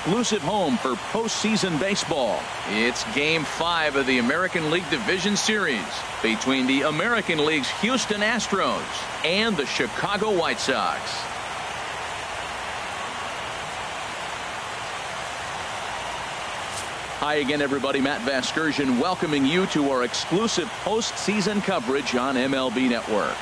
exclusive home for postseason baseball. It's Game 5 of the American League Division Series between the American League's Houston Astros and the Chicago White Sox. Hi again, everybody. Matt Vasgersian welcoming you to our exclusive postseason coverage on MLB Network.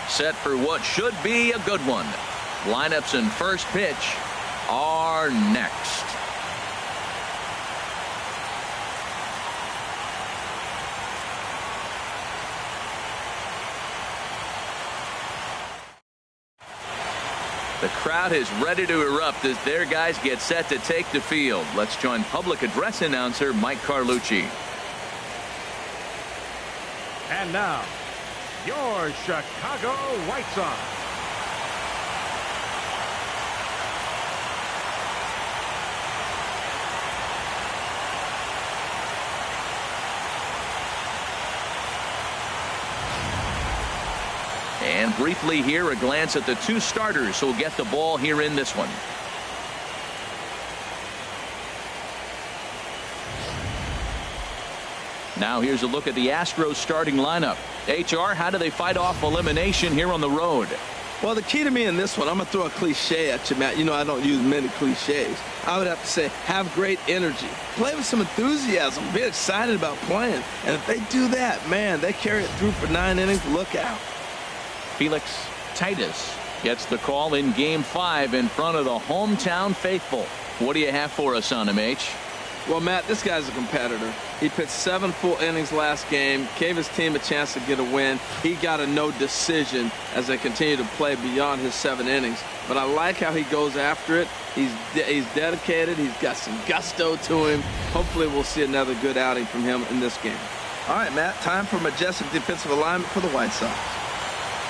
Set for what should be a good one. Lineups and first pitch are next. The crowd is ready to erupt as their guys get set to take the field. Let's join public address announcer Mike Carlucci. And now, your Chicago White Sox. And briefly here, a glance at the two starters who will get the ball here in this one. Now here's a look at the Astros starting lineup. HR, how do they fight off elimination here on the road? Well, the key to me in this one, I'm going to throw a cliche at you, Matt. You know I don't use many cliches. I would have to say have great energy. Play with some enthusiasm. Be excited about playing. And if they do that, man, they carry it through for 9 innings. Look out. Felix Titus gets the call in Game 5 in front of the hometown faithful. What do you have for us on him, H? Well, Matt, this guy's a competitor. He pitched 7 full innings last game, gave his team a chance to get a win. He got a no decision as they continue to play beyond his 7 innings. But I like how he goes after it. He's dedicated. He's got some gusto to him. Hopefully we'll see another good outing from him in this game. All right, Matt, time for majestic defensive alignment for the White Sox.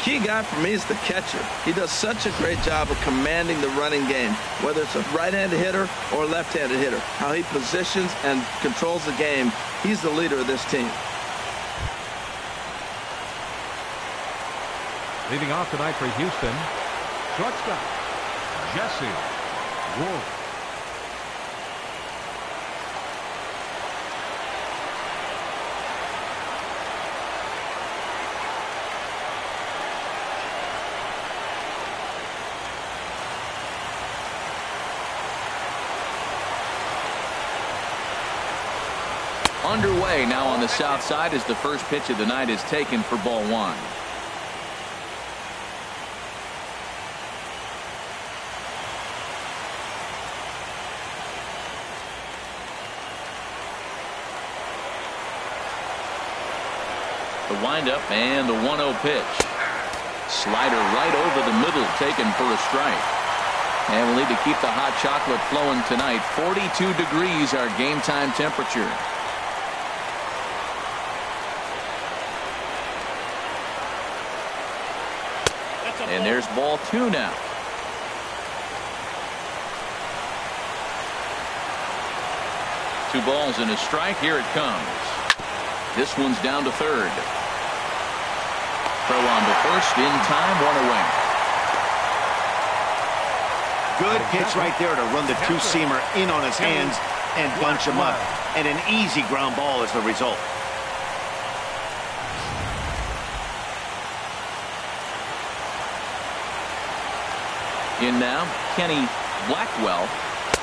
Key guy for me is the catcher. He does such a great job of commanding the running game, whether it's a right-handed hitter or a left-handed hitter. How he positions and controls the game, he's the leader of this team. Leading off tonight for Houston, shortstop, Jesse Wolf. Underway now on the south side as the first pitch of the night is taken for ball 1. The windup and the 1-0 pitch. Slider right over the middle, taken for a strike. And we'll need to keep the hot chocolate flowing tonight. 42 degrees our game time temperature. And there's ball 2 now. Two balls and a strike. Here it comes. This one's down to third. Throw on to first in time. 1 away. Good pitch right there to run the two-seamer in on his hands and bunch him up. And an easy ground ball as the result. In now, Kenny Blackwell,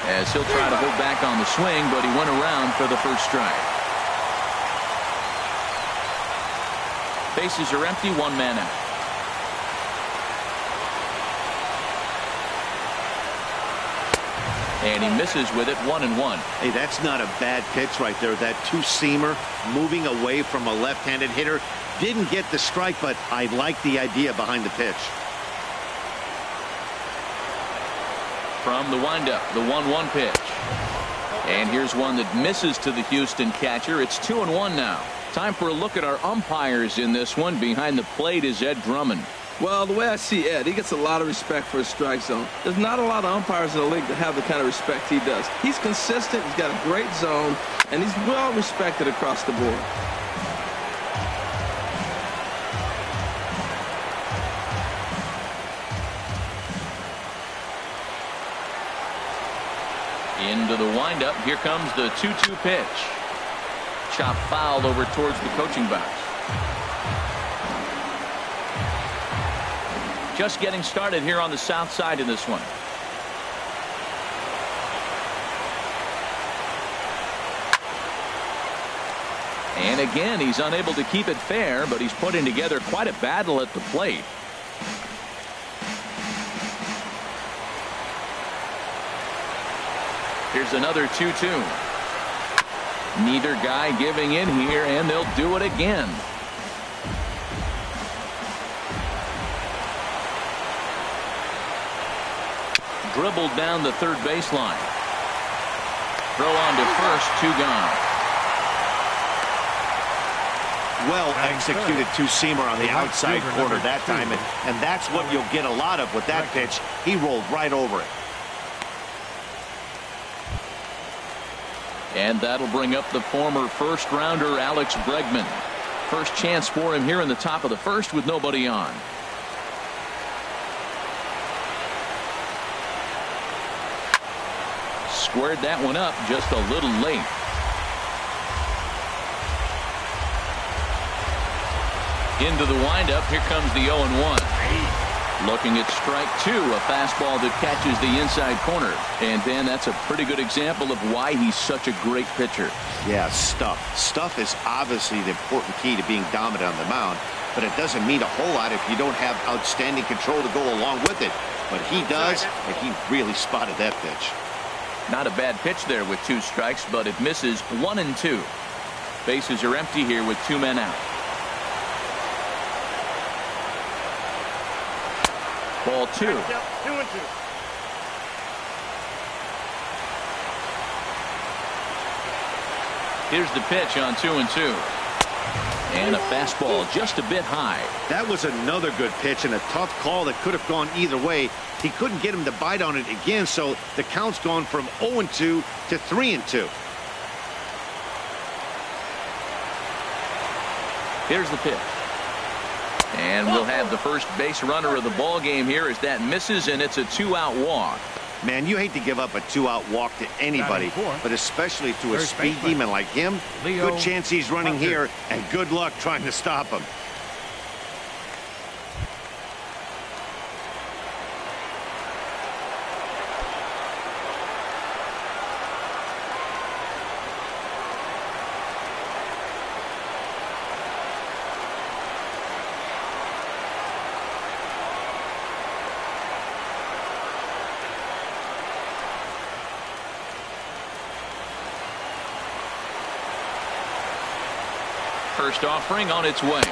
as he'll try to hold back on the swing, but he went around for the first strike. Bases are empty, 1 man out. And he misses with it, 1-1. Hey, that's not a bad pitch right there. That two-seamer moving away from a left-handed hitter. Didn't get the strike, but I like the idea behind the pitch. From the windup, the 1-1 pitch. And here's one that misses to the Houston catcher. It's 2-1 now. Time for a look at our umpires in this one. Behind the plate is Ed Drummond. Well, the way I see Ed, he gets a lot of respect for his strike zone. There's not a lot of umpires in the league that have the kind of respect he does. He's consistent, he's got a great zone, and he's well respected across the board. Into the windup. Here comes the 2-2 pitch. Chop fouled over towards the coaching box. Just getting started here on the south side in this one. And again, he's unable to keep it fair, but he's putting together quite a battle at the plate. Here's another 2-2. Neither guy giving in here, and they'll do it again. Dribbled down the third baseline. Throw on to first, 2 gone. Well executed two-seamer on the outside corner that time, and that's what you'll get a lot of with that pitch. He rolled right over it. And that'll bring up the former first-rounder Alex Bregman. First chance for him here in the top of the first with nobody on. Squared that one up just a little late. Into the windup. Here comes the 0-1. Looking at strike 2, a fastball that catches the inside corner. And Dan, that's a pretty good example of why he's such a great pitcher. Yeah, stuff. Stuff is obviously the important key to being dominant on the mound, but it doesn't mean a whole lot if you don't have outstanding control to go along with it. But he does, and he really spotted that pitch. Not a bad pitch there with 2 strikes, but it misses 1-2. Bases are empty here with 2 men out. Ball 2. 2-2. Here's the pitch on 2-2. And a fastball just a bit high. That was another good pitch and a tough call that could have gone either way. He couldn't get him to bite on it again, so the count's gone from 0-2 to 3-2. Here's the pitch. And we'll have the first base runner of the ball game here as that misses, and it's a 2-out walk. Man, you hate to give up a 2-out walk to anybody, but especially to a speed demon like him. Good chance he's running here, and good luck trying to stop him. First offering on its way.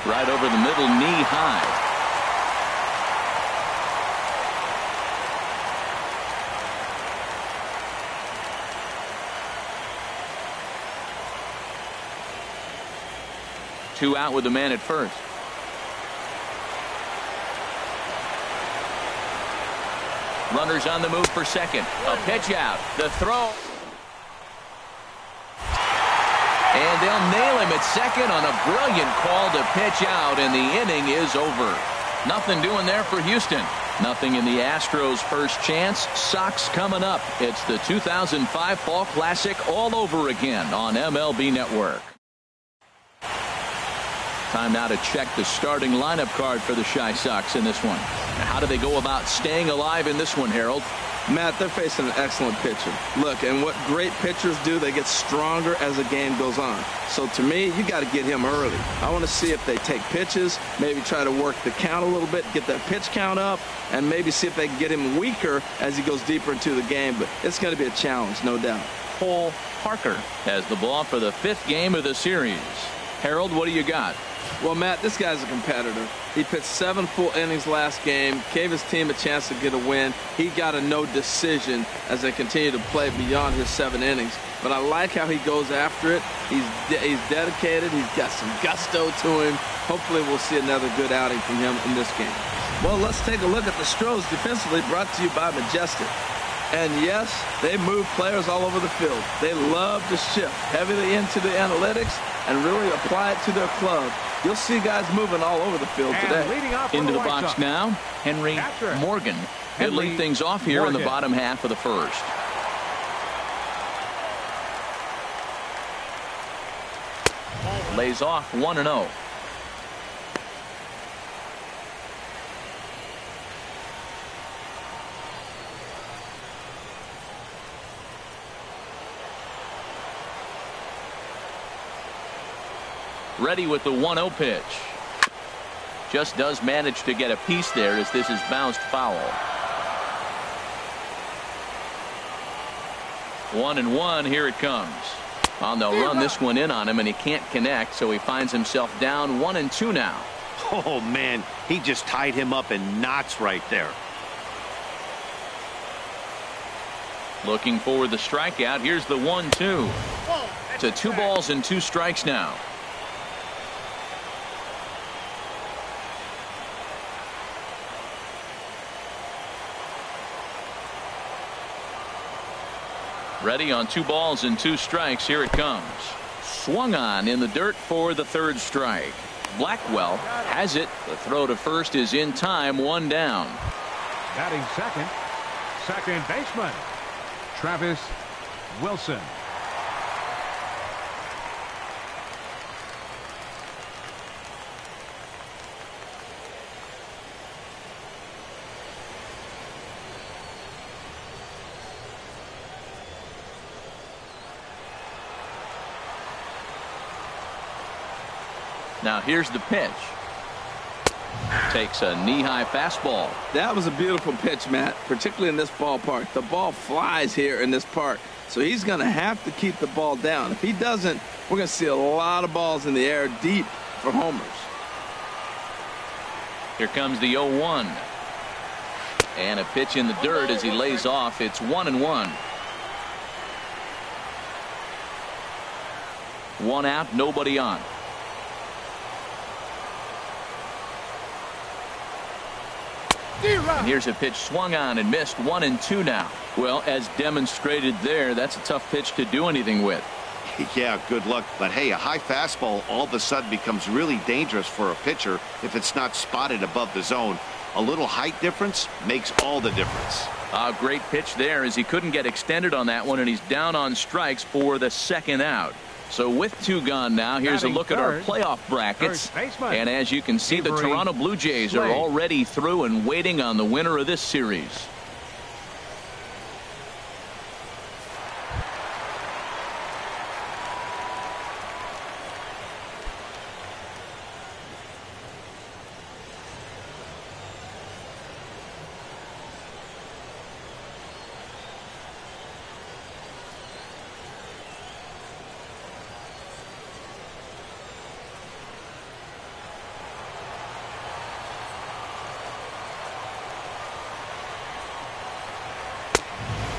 Right over the middle, knee high. Two out with the man at first. Runners on the move for second. A pitch out. The throw. And they'll nail him at second on a brilliant call to pitch out, and the inning is over. Nothing doing there for Houston. Nothing in the Astros' first chance. Soxs coming up. It's the 2005 Fall Classic all over again on MLB Network. Time now to check the starting lineup card for the Chi Sox in this one. How do they go about staying alive in this one, Harold? Matt, they're facing an excellent pitcher. Look, and what great pitchers do, they get stronger as the game goes on. So to me, you got to get him early. I want to see if they take pitches, maybe try to work the count a little bit, get that pitch count up, and maybe see if they can get him weaker as he goes deeper into the game. But it's going to be a challenge, no doubt. Cole Parker has the ball for the 5th game of the series. Harold, what do you got? Well, Matt, this guy's a competitor. He pitched 7 full innings last game, gave his team a chance to get a win. He got a no decision as they continue to play beyond his 7 innings. but I like how he goes after it. He's dedicated. He's got some gusto to him. Hopefully we'll see another good outing from him in this game. Well, let's take a look at the Astros defensively, brought to you by Majestic. And yes, they move players all over the field. They love to shift heavily into the analytics and really apply it to their club. You'll see guys moving all over the field today. Into the box now, Henry Morgan. He'll lead things off here in the bottom half of the first. Lays off 1-0. Ready with the 1-0 pitch. Just does manage to get a piece there as this is bounced foul. 1-1, here it comes. Well, they'll run this one in on him, and he can't connect, so he finds himself down 1-2 now. Oh, man, he just tied him up in knots right there. Looking for the strikeout. Here's the 1-2. To 2 balls and 2 strikes now. Ready on 2 balls and 2 strikes. Here it comes. Swung on in the dirt for the 3rd strike. Blackwell has it. The throw to first is in time. 1 down. Batting second baseman, Travis Wilson. Now here's the pitch. Takes a knee-high fastball. That was a beautiful pitch, Matt, particularly in this ballpark. The ball flies here in this park, so he's going to have to keep the ball down. If he doesn't, we're going to see a lot of balls in the air deep for homers. Here comes the 0-1. And a pitch in the dirt as he lays off. It's 1-1. 1 out, nobody on. And here's a pitch swung on and missed. 1-2 now. Well, as demonstrated there, that's a tough pitch to do anything with. Yeah, good luck. But hey, a high fastball all of a sudden becomes really dangerous for a pitcher if it's not spotted above the zone. A little height difference makes all the difference. A great pitch there as he couldn't get extended on that one, and he's down on strikes for the 2nd out. So with 2 gone now, here's a look at our playoff brackets. And as you can see, the Toronto Blue Jays are already through and waiting on the winner of this series.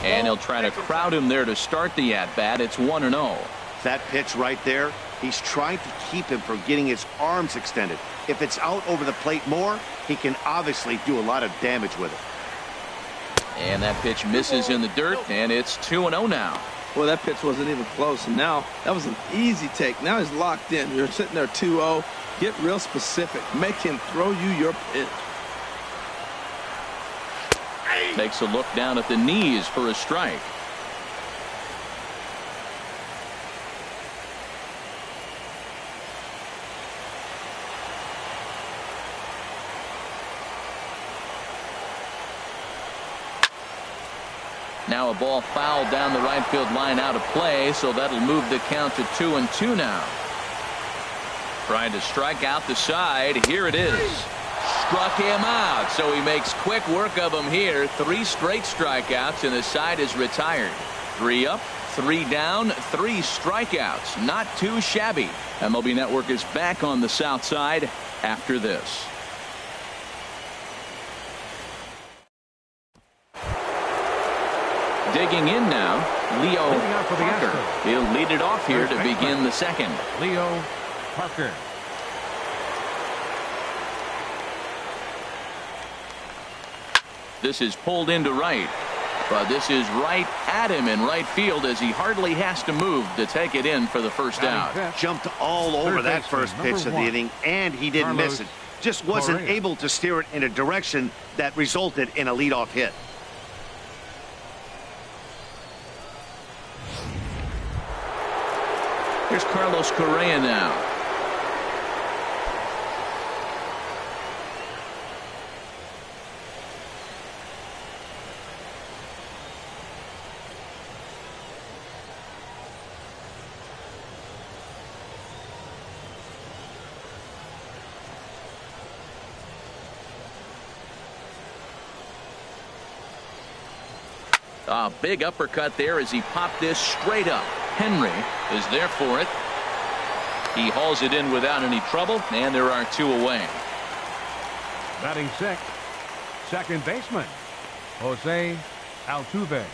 And he'll try to crowd him there to start the at-bat. It's 1-0. That pitch right there, he's trying to keep him from getting his arms extended. If it's out over the plate more, he can obviously do a lot of damage with it. And that pitch misses in the dirt, and it's 2-0 now. Well, that pitch wasn't even close, and now that was an easy take. Now he's locked in. You're sitting there 2-0. Get real specific. Make him throw you your pitch. Takes a look down at the knees for a strike. Now a ball fouled down the right field line, out of play, so that'll move the count to 2-2 now. Trying to strike out the side. Here it is. Struck him out, so he makes quick work of him here. 3 straight strikeouts, and the side is retired. 3 up, 3 down, 3 strikeouts. Not too shabby. MLB Network is back on the south side after this. Digging in now, Leo Leading out for the Parker. Astros. He'll lead it off here to begin the second. Leo Parker. This is pulled into right. But this is right at him in right field as he hardly has to move to take it in for the first out. Jumped all over that first pitch of the inning, and he didn't miss it. Just wasn't able to steer it in a direction that resulted in a leadoff hit. Here's Carlos Correa now. A big uppercut there as he popped this straight up. Henry is there for it. He hauls it in without any trouble, and there are 2 away. Batting sixth, second baseman, Jose Altuve.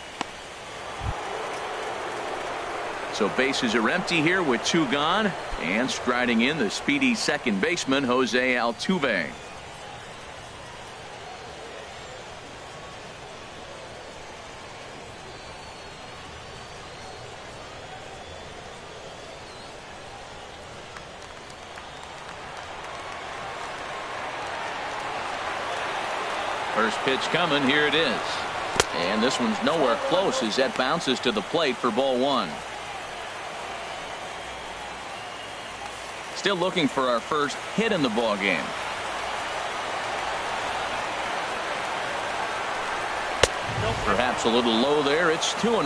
So bases are empty here with 2 gone, and striding in the speedy second baseman, Jose Altuve. First pitch coming. Here it is. And this one's nowhere close as that bounces to the plate for ball 1. Still looking for our first hit in the ball game. Perhaps a little low there. It's 2-0.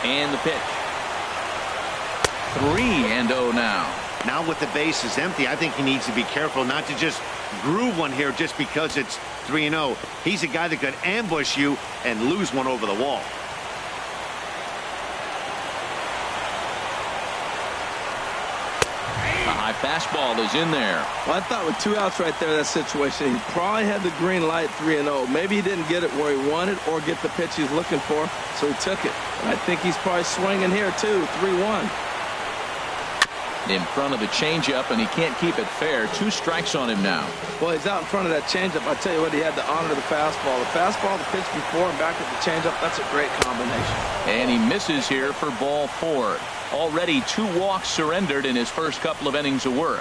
And the pitch. 3-0 now. Now with the bases empty, I think he needs to be careful not to just groove one here just because it's 3-0. He's a guy that could ambush you and lose one over the wall. A high fastball is in there. Well, I thought with 2 outs right there, that situation, he probably had the green light 3-0. Maybe he didn't get it where he wanted or get the pitch he's looking for, so he took it. And I think he's probably swinging here, too, 3-1. In front of the changeup, and he can't keep it fair. 2 strikes on him now. Well, he's out in front of that changeup. I tell you what, he had to honor the fastball. The fastball, the pitch before, and back at the changeup, that's a great combination. And he misses here for ball 4. Already 2 walks surrendered in his first couple of innings of work.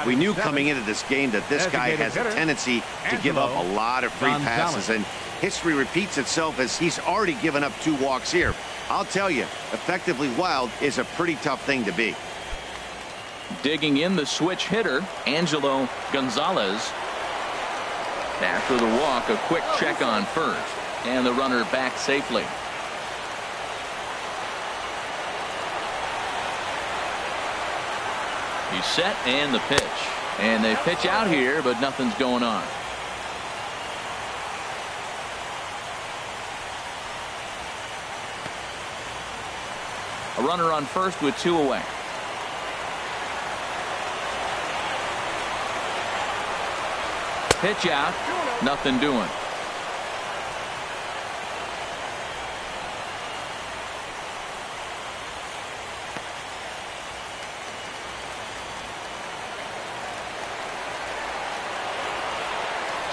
We knew coming into this game that this guy has a tendency to give up a lot of free passes, and history repeats itself as he's already given up 2 walks here. I'll tell you, effectively wild is a pretty tough thing to be. Digging in the switch hitter, Angelo Gonzalez. After the walk, a quick check on first, and the runner back safely. He's set, and the pitch. And they pitch out here, but nothing's going on. A runner on first with 2 away. Pitch out, nothing doing.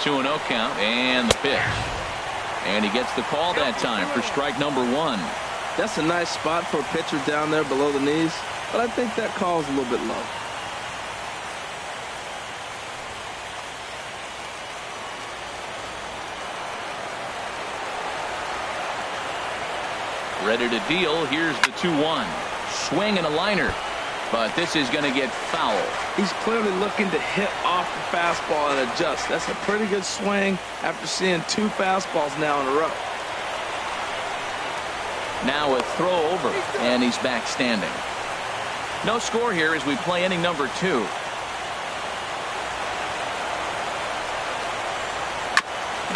Two and 0 count, and the pitch. And he gets the call that time for strike number 1. That's a nice spot for a pitcher down there below the knees, but I think that call's a little bit low. Ready to deal. Here's the 2-1. Swing and a liner. But this is going to get foul. He's clearly looking to hit off the fastball and adjust. That's a pretty good swing after seeing 2 fastballs now in a row. Now a throw over, and he's back standing. No score here as we play inning number 2.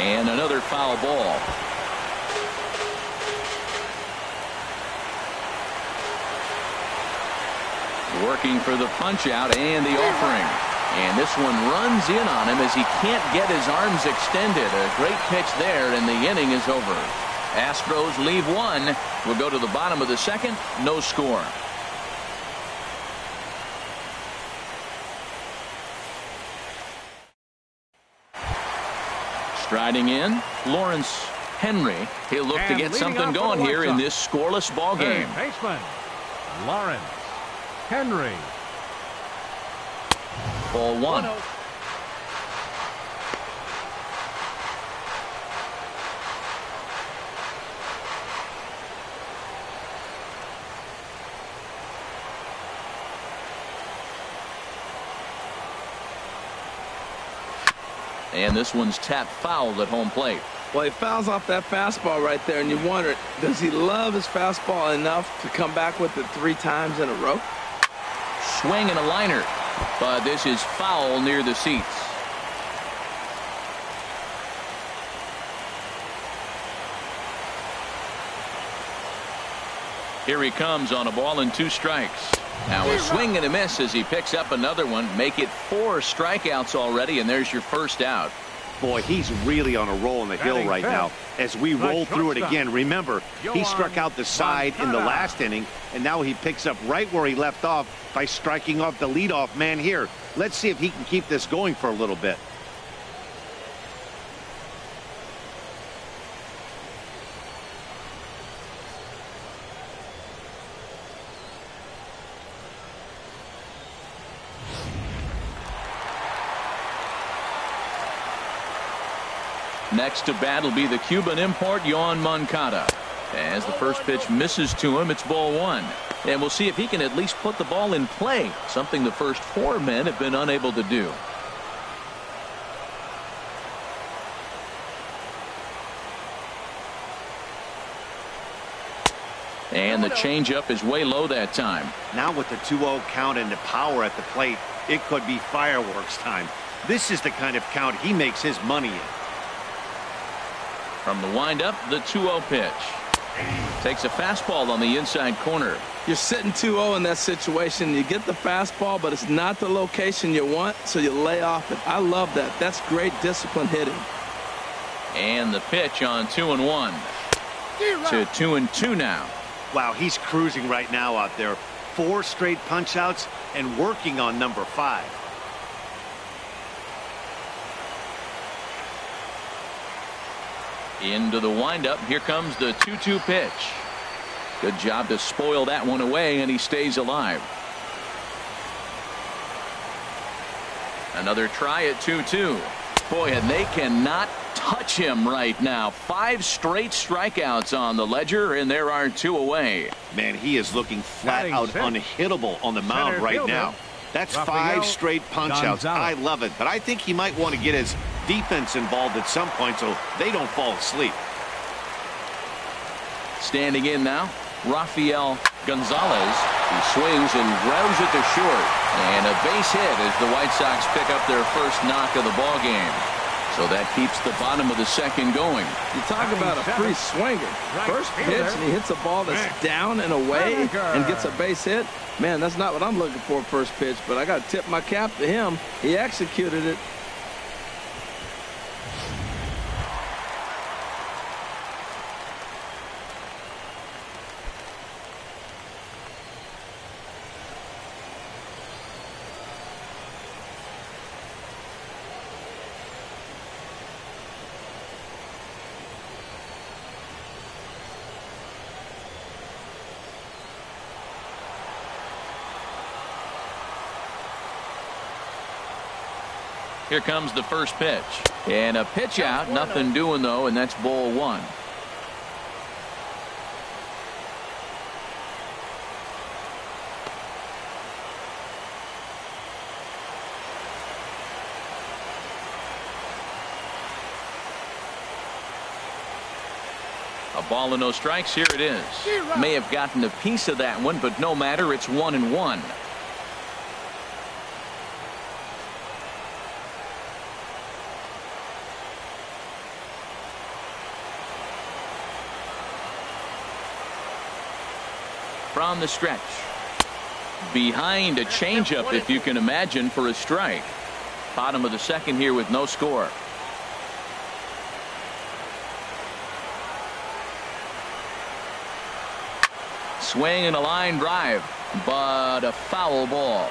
And another foul ball. Working for the punch out and the offering. And this one runs in on him as he can't get his arms extended. A great pitch there, and the inning is over. Astros leave one. We'll go to the bottom of the second. No score. Striding in, Lawrence Henry. He'll look to get something going here in this scoreless ball game. Baseman Lawrence Henry. Ball one. And this one's tapped foul at home plate. Well, he fouls off that fastball right there, and you wonder, does he love his fastball enough to come back with it 3 times in a row? Swing and a liner, but this is foul near the seats. Here he comes on a ball and 2 strikes. Now a swing and a miss as he picks up another one. Make it 4 strikeouts already, and there's your first out. Boy, he's really on a roll in the hill right now. As we roll through it again, remember, he struck out the side in the last inning, and now he picks up right where he left off by striking off the leadoff man here. Let's see if he can keep this going for a little bit. Next to bat will be the Cuban import, Yoan Moncada. As the first pitch misses to him, it's ball 1. And we'll see if he can at least put the ball in play, something the first 4 men have been unable to do. And the changeup is way low that time. Now with the 2-0 count and the power at the plate, it could be fireworks time. This is the kind of count he makes his money in. From the windup, the 2-0 pitch. Takes a fastball on the inside corner. You're sitting 2-0 in that situation. You get the fastball, but it's not the location you want, so you lay off it. I love that. That's great discipline hitting. And the pitch on 2-1. To 2-2 now. Wow, he's cruising right now out there. 4 straight punch-outs and working on number 5. Into the windup. Here comes the 2-2 pitch. Good job to spoil that one away, and he stays alive. Another try at 2-2. Boy, and they cannot touch him right now. 5 straight strikeouts on the ledger, and there are 2 away. Man, he is looking flat out unhittable on the mound right now. That's 5 straight punch-outs. I love it, but I think he might want to get his defense involved at some point so they don't fall asleep. Standing in now, Rafael Gonzalez. He swings and grounds it to short. And a base hit as the White Sox pick up their first knock of the ball game. So that keeps the bottom of the second going. You talk about a free swinger. First pitch, and he hits a ball that's down and away and gets a base hit. Man, that's not what I'm looking for first pitch, but I got to tip my cap to him. He executed it. Here comes the first pitch. And a pitch out. Nothing doing, though, and that's ball 1. A ball and no strikes. Here it is. May have gotten a piece of that one, but no matter. It's 1-1. From the stretch. Behind a changeup, if you can imagine, for a strike. Bottom of the second here with no score. Swing and a line drive, but a foul ball.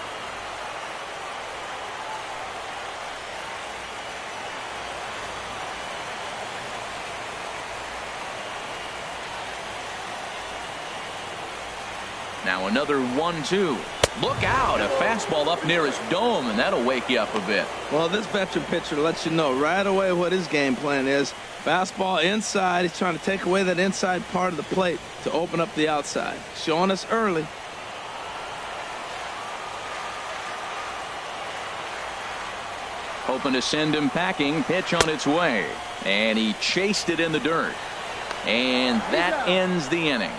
Now another 1-2. Look out, a fastball up near his dome, and that'll wake you up a bit. Well, this veteran pitcher lets you know right away what his game plan is. Fastball inside. He's trying to take away that inside part of the plate to open up the outside. Showing us early. Hoping to send him packing. Pitch on its way. And he chased it in the dirt. And that ends the inning.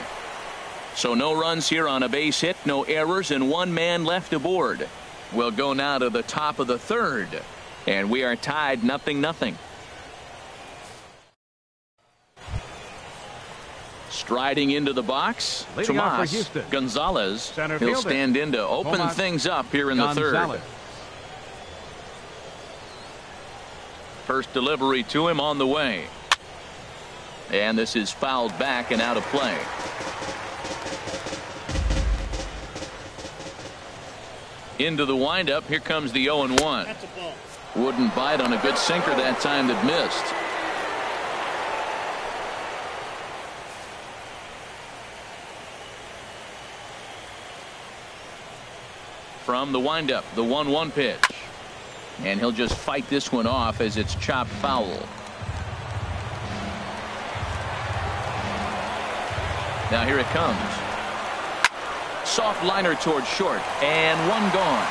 So no runs here on a base hit, no errors, and one man left aboard. We'll go now to the top of the third. And we are tied 0-0. Striding into the box, Tomas Gonzalez. He'll stand in to open things up here in the third. First delivery to him on the way. And this is fouled back and out of play. Into the windup. Here comes the 0-1. Wouldn't bite on a good sinker that time that missed. From the windup, the 1-1 pitch. And he'll just fight this one off as it's chopped foul. Now here it comes. Soft liner towards short, and one gone.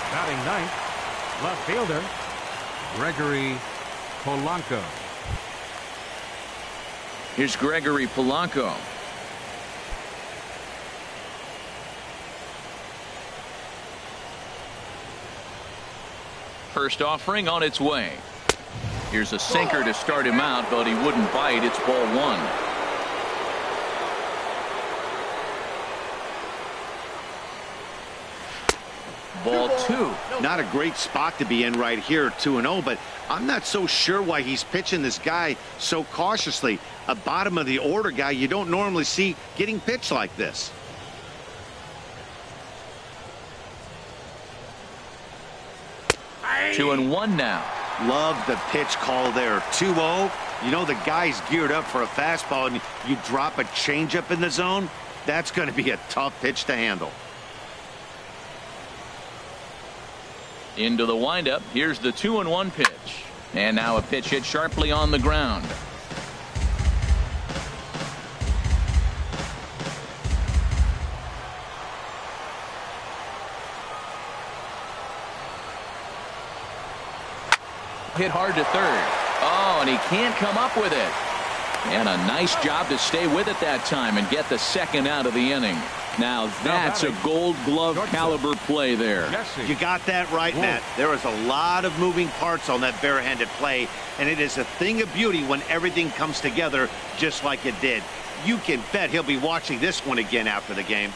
Batting ninth, left fielder Gregory Polanco. Here's Gregory Polanco. First offering on its way. Here's a sinker to start him out, but he wouldn't bite. It's ball one. Ball two. Not a great spot to be in right here, 2-0, but I'm not so sure why he's pitching this guy so cautiously. A bottom of the order guy you don't normally see getting pitched like this. Two and one now. Love the pitch call there. 2-0. You know the guy's geared up for a fastball, and you drop a changeup in the zone. That's going to be a tough pitch to handle. Into the windup. Here's the 2-1 pitch. And now a pitch hit sharply on the ground. Hit hard to third. Oh, and he can't come up with it. And a nice job to stay with it that time and get the second out of the inning. Now that's a Gold Glove caliber play there. You got that right, Matt. There is a lot of moving parts on that barehanded play, and it is a thing of beauty when everything comes together just like it did. You can bet he'll be watching this one again after the game.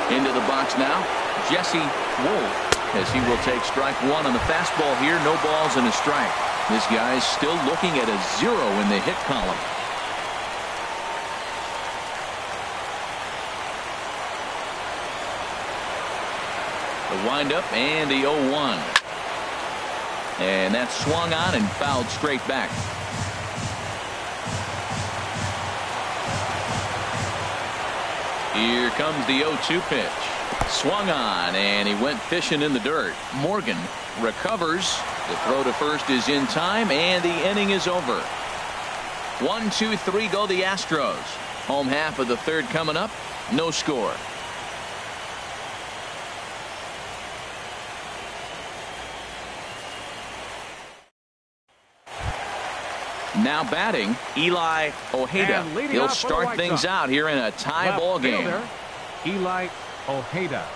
Into the box now, Jesse Wolf, as he will take strike one on the fastball here. No balls and a strike. This guy's still looking at a 0 in the hit column. The windup and the 0-1. And that's swung on and fouled straight back. Here comes the 0-2 pitch. Swung on, and he went fishing in the dirt. Morgan recovers. The throw to first is in time, and the inning is over. 1, 2, 3 go the Astros. Home half of the third coming up. No score. Now batting, Eli Ojeda. He'll start things out here in a tie ball game. Eli Ojeda.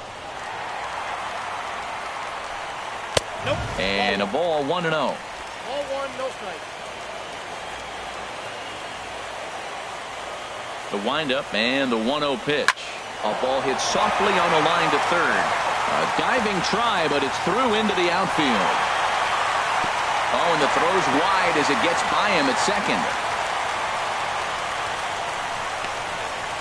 Nope. And a ball 1-0. Ball one, no strike. The windup and the 1-0 pitch. A ball hit softly on the line to third. A diving try, but it's through into the outfield. Oh, and the throw's wide as it gets by him at second.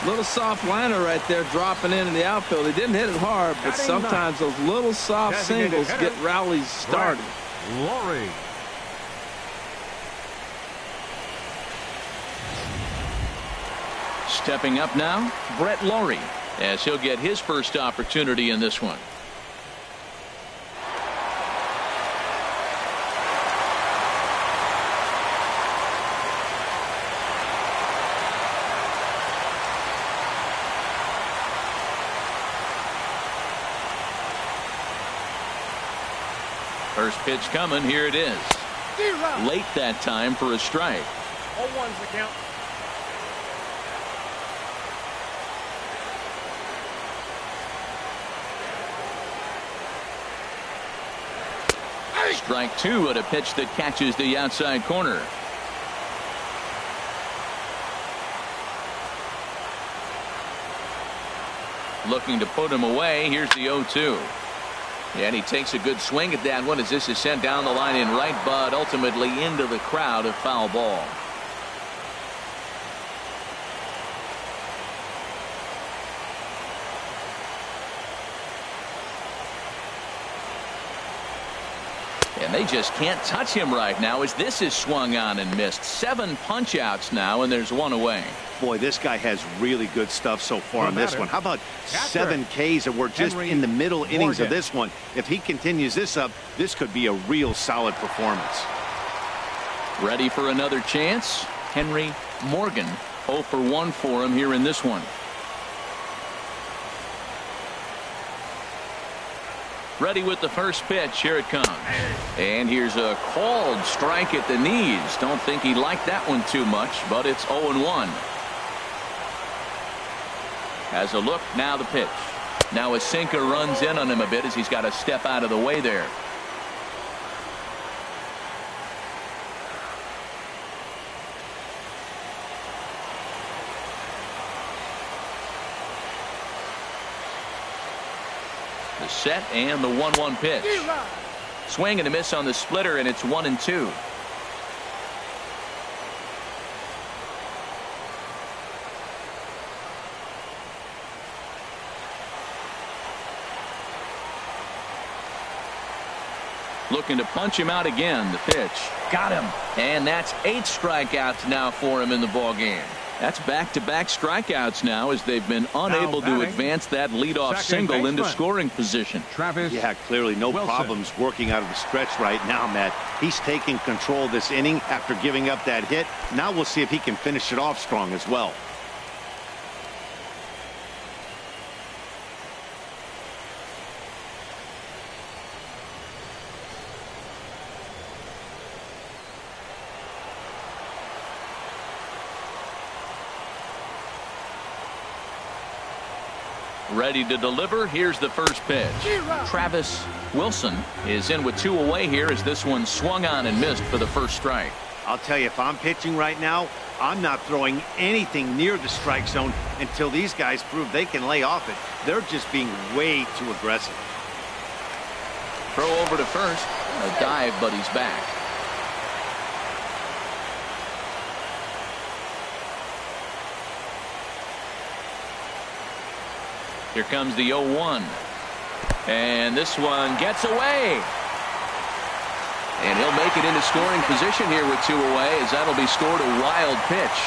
Little soft liner right there dropping in the outfield. He didn't hit it hard, but sometimes those little soft singles get rallies started. Lowry. Stepping up now, Brett Lowry, as he'll get his first opportunity in this one. First pitch coming. Here it is. Late that time for a strike. 0-1's the count. Strike two at a pitch that catches the outside corner. Looking to put him away. Here's the 0-2. And he takes a good swing at that one as this is sent down the line in right, but ultimately into the crowd, of foul ball. And they just can't touch him right now as this is swung on and missed. 7 punch outs now, and there's one away. Boy, this guy has really good stuff so far on this one. How about 7 Ks, and we're just in the middle innings of this one. If he continues this up, this could be a real solid performance. Ready for another chance? Henry Morgan, 0 for 1 for him here in this one. Ready with the first pitch. Here it comes. And here's a called strike at the knees. Don't think he liked that one too much, but it's 0-1. Has a look. Now the pitch. Now a sinker runs in on him a bit as he's got to step out of the way there. The set and the 1-1 pitch. Swing and a miss on the splitter, and it's 1-2. Looking to punch him out again. The pitch. Got him. And that's 8 strikeouts now for him in the ball game. That's back-to-back strikeouts now as they've been unable to advance that leadoff single into scoring position. Yeah, clearly no problems working out of the stretch right now, Matt. He's taking control of this inning after giving up that hit. Now we'll see if he can finish it off strong as well. Ready to deliver. Here's the first pitch. Travis Wilson is in with 2 away here as this one swung on and missed for the first strike. I'll tell you, if I'm pitching right now, I'm not throwing anything near the strike zone until these guys prove they can lay off it. They're just being way too aggressive. Throw over to first. A dive, but he's back. Here comes the 0-1. And this one gets away. And he'll make it into scoring position here with 2 away as that'll be scored a wild pitch.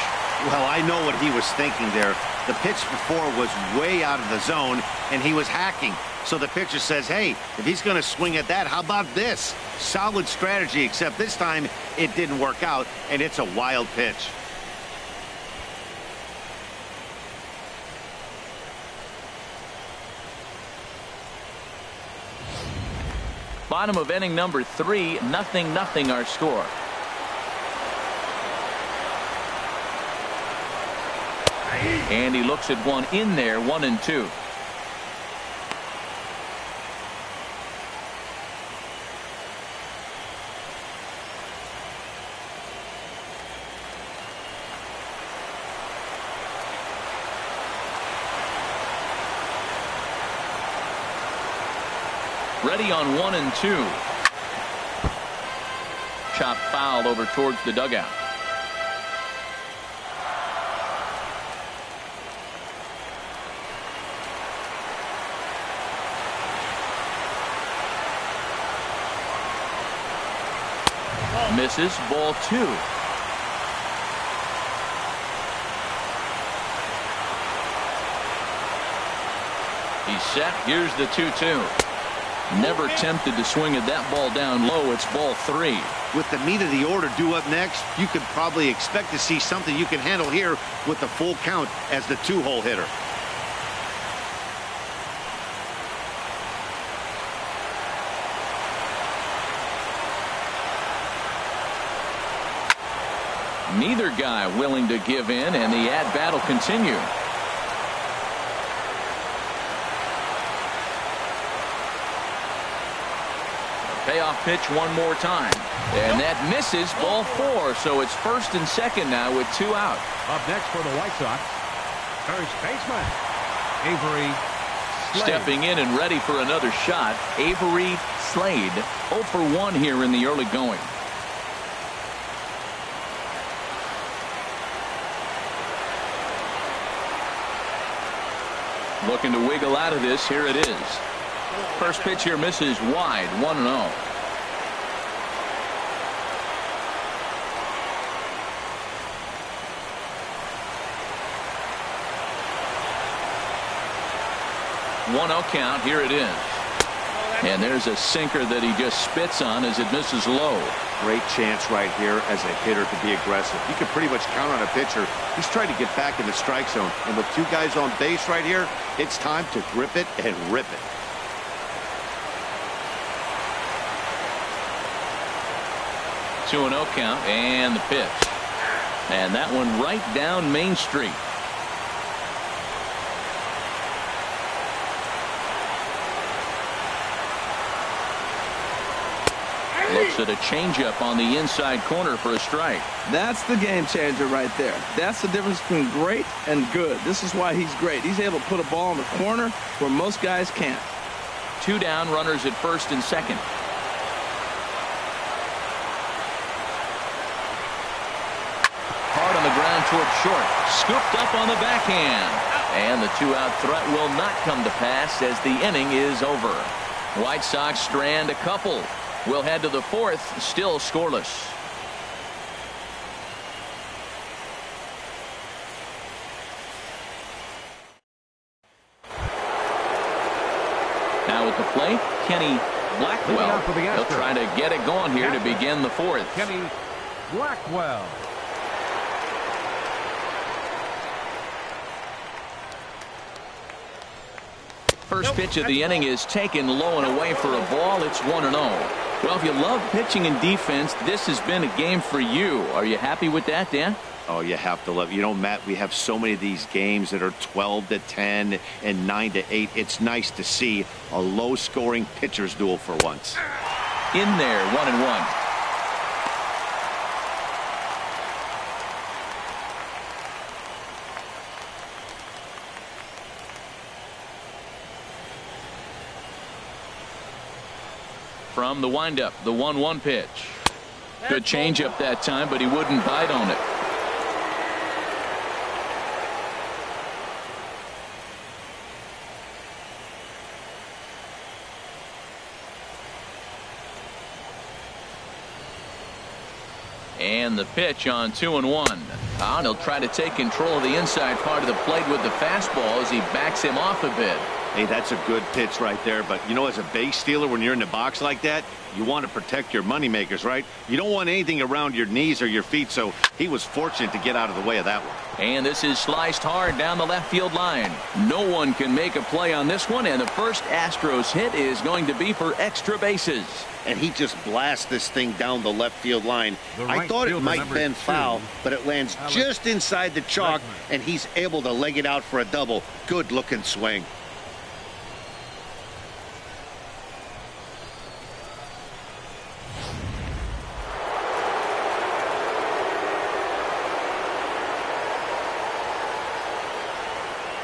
Well, I know what he was thinking there. The pitch before was way out of the zone, and he was hacking. So the pitcher says, hey, if he's going to swing at that, how about this? Solid strategy, except this time it didn't work out, and it's a wild pitch. Bottom of inning number 3, 0-0 our score. And he looks at one in there, 1-2. Ready on 1-2. Chop foul over towards the dugout. Misses. Ball 2. He's set. Here's the 2-2. Never tempted to swing at that ball down low. It's ball 3. With the meat of the order due up next, you could probably expect to see something you can handle here with the full count as the 2-hole hitter. Neither guy willing to give in, and the at-bat will continue. Payoff pitch one more time. And that misses. Ball 4. So it's first and second now with 2 out. Up next for the White Sox, first baseman, Avery Slade. Stepping in and ready for another shot, Avery Slade. 0 for 1 here in the early going. Looking to wiggle out of this. Here it is. First pitch here misses wide. 1-0. Count. Here it is. And there's a sinker that he just spits on as it misses low. Great chance right here as a hitter to be aggressive. You can pretty much count on a pitcher. He's trying to get back in the strike zone. And with 2 guys on base right here, it's time to grip it and rip it. Two 2-0 count and the pitch. And that one right down Main Street. Looks at a changeup on the inside corner for a strike. That's the game changer right there. That's the difference between great and good. This is why he's great. He's able to put a ball in the corner where most guys can't. 2 down, runners at first and second. Hard on the ground toward short. Scooped up on the backhand. And the 2-out threat will not come to pass as the inning is over. White Sox strand a couple. We'll head to the 4th, still scoreless. Now at the plate, Kenny Blackwell. He'll try to get it going here to begin the 4th. Kenny Blackwell. First pitch of the inning is taken low and away for a ball. It's 1-0. Well, if you love pitching and defense, this has been a game for you. Are you happy with that, Dan? Oh, you have to love. You know, Matt, we have so many of these games that are 12-10 and 9-8. It's nice to see a low-scoring pitcher's duel for once. In there, 1-1. From the windup, the 1-1 pitch. Good changeup that time, but he wouldn't bite on it. And the pitch on 2-1. And he'll try to take control of the inside part of the plate with the fastball as he backs him off a bit. Hey, that's a good pitch right there. But, you know, as a base stealer, when you're in the box like that, you want to protect your moneymakers, right? You don't want anything around your knees or your feet, so he was fortunate to get out of the way of that one. And this is sliced hard down the left field line. No one can make a play on this one, and the first Astros hit is going to be for extra bases. And he just blasts this thing down the left field line. I thought it might bend foul, but it lands just inside the chalk, and he's able to leg it out for a double. Good-looking swing.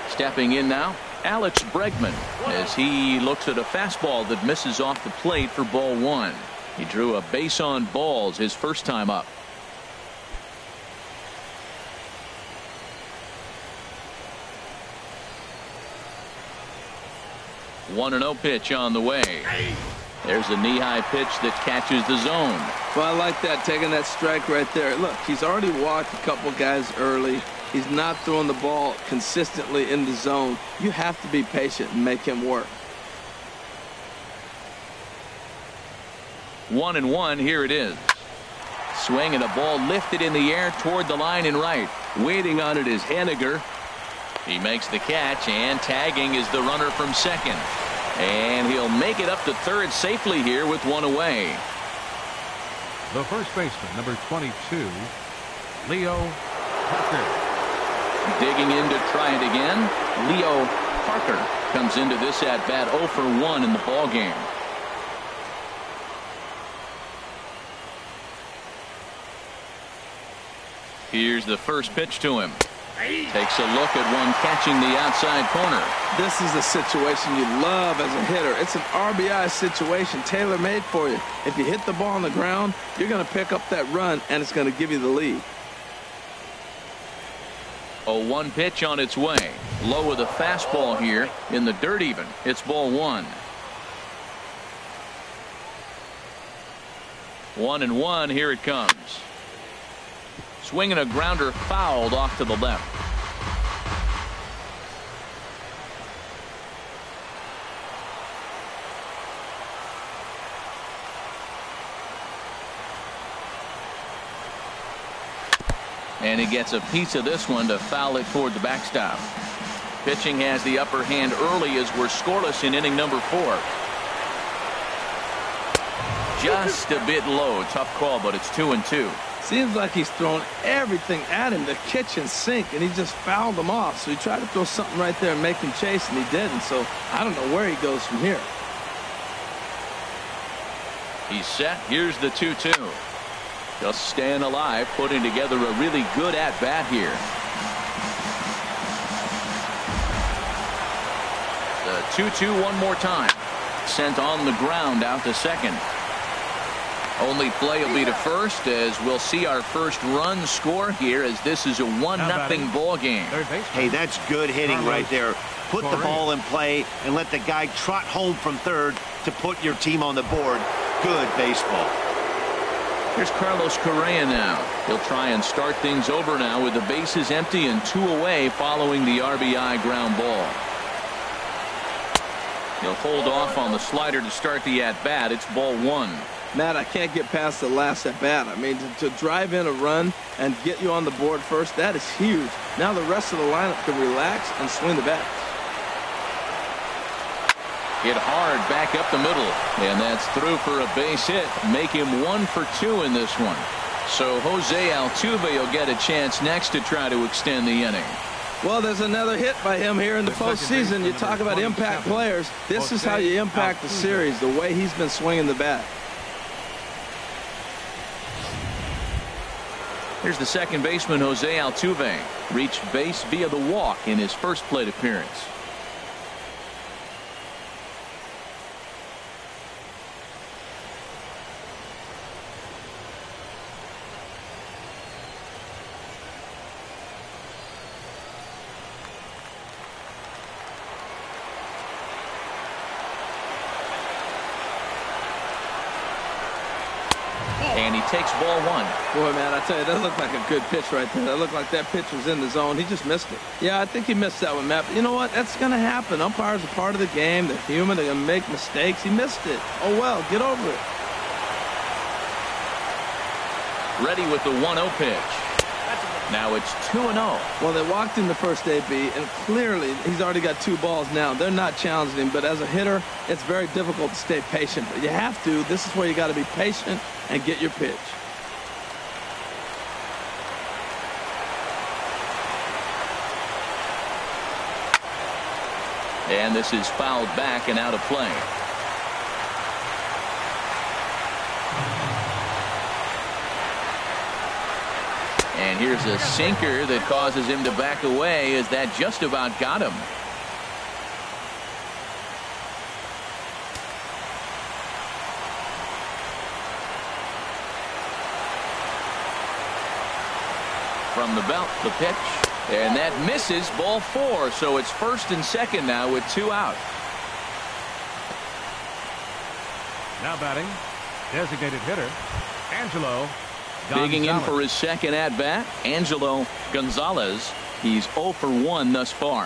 Stepping in now, Alex Bregman as he looks at a fastball that misses off the plate for ball one. He drew a base on balls his first time up. One and 0 pitch on the way. There's a knee-high pitch that catches the zone. Well, I like that, taking that strike right there. Look, he's already walked a couple guys early. He's not throwing the ball consistently in the zone. You have to be patient and make him work. 1-1. Here it is. Swing and a ball lifted in the air toward the line and right. Waiting on it is Henniger. He makes the catch, and tagging is the runner from second. And he'll make it up to third safely here with one away. The first baseman, number 22, Leo Parker. Digging in to try it again. Leo Parker comes into this at bat 0 for 1 in the ball game. Here's the first pitch to him. Takes a look at one catching the outside corner. This is a situation you love as a hitter. It's an RBI situation tailor-made for you. If you hit the ball on the ground, you're going to pick up that run, and it's going to give you the lead. 0-1 pitch on its way. Low with a fastball here in the dirt even. It's ball one. 1-1. Here it comes. Swinging a grounder fouled off to the left. And he gets a piece of this one to foul it toward the backstop. Pitching has the upper hand early as we're scoreless in inning number 4. Just a bit low. Tough call, but it's 2-2. Seems like he's thrown everything at him, the kitchen sink, and he just fouled him off. So he tried to throw something right there and make him chase, and he didn't. So I don't know where he goes from here. He's set. Here's the 2-2. Just staying alive, putting together a really good at-bat here. The 2-2 one more time. Sent on the ground out to second. Only play will be to first as we'll see our first run score here as this is a 1-0 ball game. Hey, that's good hitting right there. Put the ball in play and let the guy trot home from third to put your team on the board. Good baseball. Here's Carlos Correa now. He'll try and start things over now with the bases empty and 2 away following the RBI ground ball. He'll hold off on the slider to start the at-bat. It's ball one. Matt, I can't get past the last at-bat. I mean, to drive in a run and get you on the board first, that is huge. Now the rest of the lineup can relax and swing the bat. Hit hard back up the middle, and that's through for a base hit. Make him 1 for 2 in this one. So Jose Altuve will get a chance next to try to extend the inning. Well, there's another hit by him here in the postseason. You talk about impact players. This is how you impact the series, the way he's been swinging the bat. Here's the second baseman, Jose Altuve. Reached base via the walk in his first plate appearance. And he takes ball one. Boy, man, I tell you, that looked like a good pitch right there. That looked like that pitch was in the zone. He just missed it. Yeah, I think he missed that one, Matt. But you know what? That's going to happen. Umpires are part of the game. They're human. They're going to make mistakes. He missed it. Oh, well, get over it. Ready with the 1-0 pitch. Now it's 2-0. Well, they walked in the first AB, and clearly he's already got 2 balls now. They're not challenging him, but as a hitter, it's very difficult to stay patient. But you have to. This is where you got to be patient and get your pitch. And this is fouled back and out of play. And here's a sinker that causes him to back away as that just about got him. From the belt, the pitch. And that misses, ball 4. So it's first and second now with 2 out. Now batting, designated hitter, Angelo Digging in Gonzalez. for his second at bat, Angelo Gonzalez. He's 0 for 1 thus far.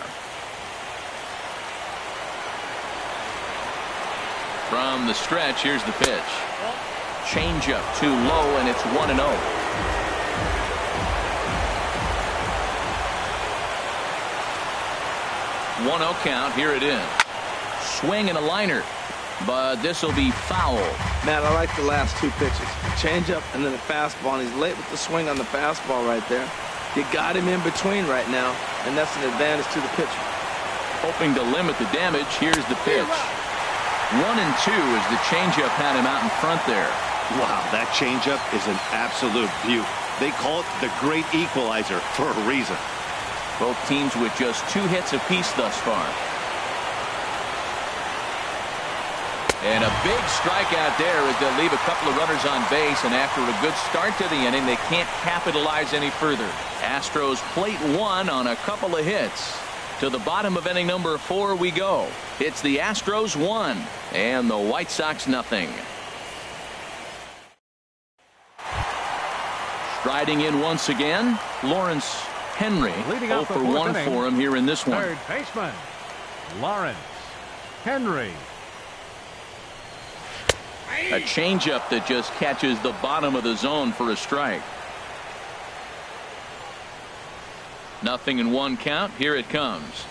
From the stretch, here's the pitch. Changeup too low, and it's 1-0. 1-0 count. Here it is. Swing and a liner, but this will be foul. Man, I like the last 2 pitches. Changeup and then the fastball, and he's late with the swing on the fastball right there. You got him in between right now, and that's an advantage to the pitcher. Hoping to limit the damage. Here's the pitch. 1-2 as the changeup had him out in front there. Wow, that changeup is an absolute beaut. They call it the great equalizer for a reason. Both teams with just 2 hits apiece thus far. And a big strikeout there as they'll leave a couple of runners on base, and after a good start to the inning, they can't capitalize any further. Astros plate 1 on a couple of hits. To the bottom of inning number 4 we go. It's the Astros 1 and the White Sox nothing. Striding in once again, Lawrence Henry. Leading 0 off the for 4th 1 inning, for him here in this one. third baseman, Lawrence Henry. A changeup that just catches the bottom of the zone for a strike. 0-1 count. Here it comes.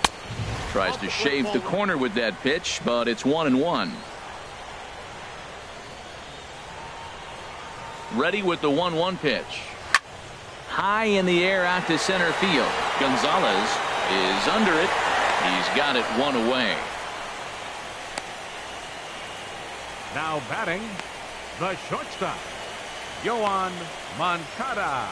Tries to shave the corner with that pitch, but it's 1-1. Ready with the 1-1 pitch. High in the air out to center field. Gonzalez is under it. He's got it 1 away. Now batting, the shortstop, Yoan Moncada.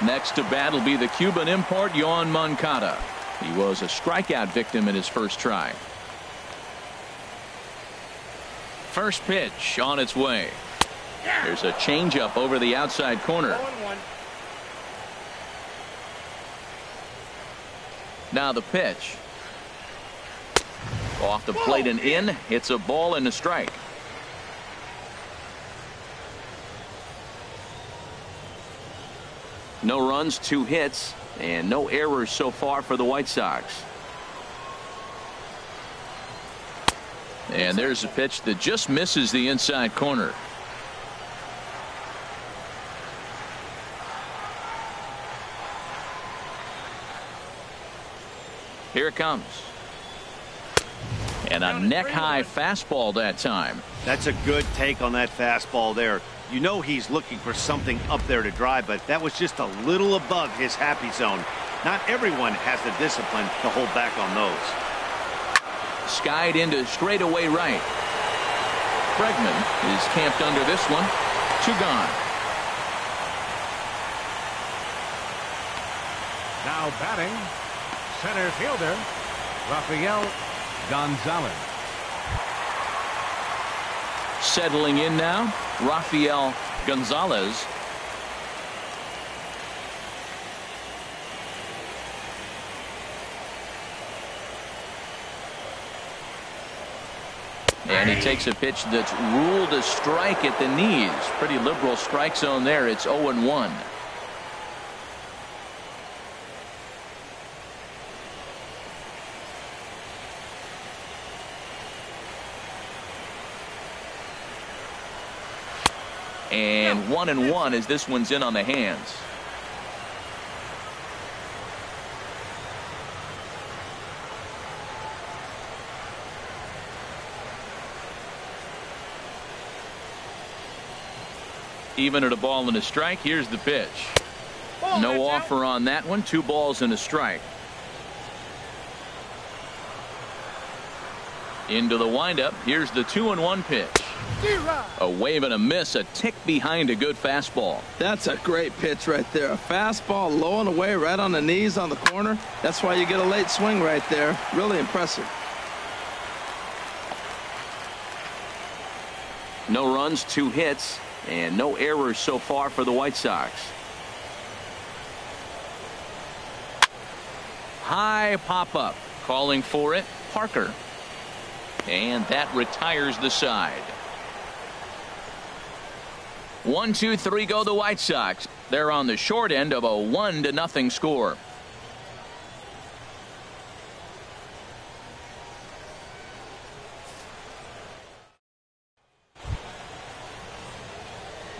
Next to bat will be the Cuban import, Yoan Moncada. He was a strikeout victim in his first try. First pitch on its way. There's a changeup over the outside corner. 0-1. Now the pitch. Off the plate and in. It's a ball and a strike. No runs, 2 hits, and no errors so far for the White Sox. And there's a pitch that just misses the inside corner. Here it comes. And a neck-high fastball that time. That's a good take on that fastball there. You know he's looking for something up there to drive, but that was just a little above his happy zone. Not everyone has the discipline to hold back on those. Skied into straightaway right. Bregman is camped under this one. 2 gone. Now batting, center fielder, Rafael Gonzalez. Settling in now, Rafael Gonzalez. And he takes a pitch that's ruled a strike at the knees. Pretty liberal strike zone there. It's 0-1. And 1-1 as this one's in on the hands. Even at a ball and a strike. Here's the pitch. No offer on that one. 2 balls and a strike. Into the windup. Here's the 2-1 pitch. A wave and a miss, a tick behind a good fastball. That's a great pitch right there. A fastball low and away right on the knees on the corner. That's why you get a late swing right there. Really impressive. No runs, 2 hits, and no errors so far for the White Sox. high pop-up. Calling for it, Parker. And that retires the side. 1-2-3 go the White Sox. They're on the short end of a 1-0 score.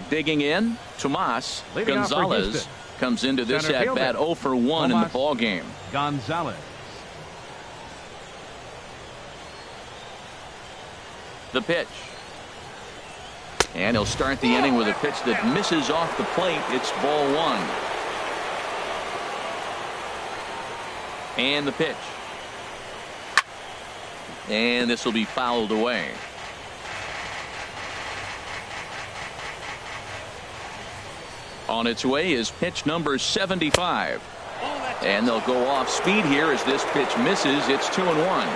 Digging in, Tomas Gonzalez comes into this at bat 0 for 1 in the ball game. Gonzalez. The pitch. And he'll start the inning with a pitch that misses off the plate. It's ball 1. And the pitch. And this will be fouled away. On its way is pitch number 75. And they'll go off speed here as this pitch misses. It's 2-1.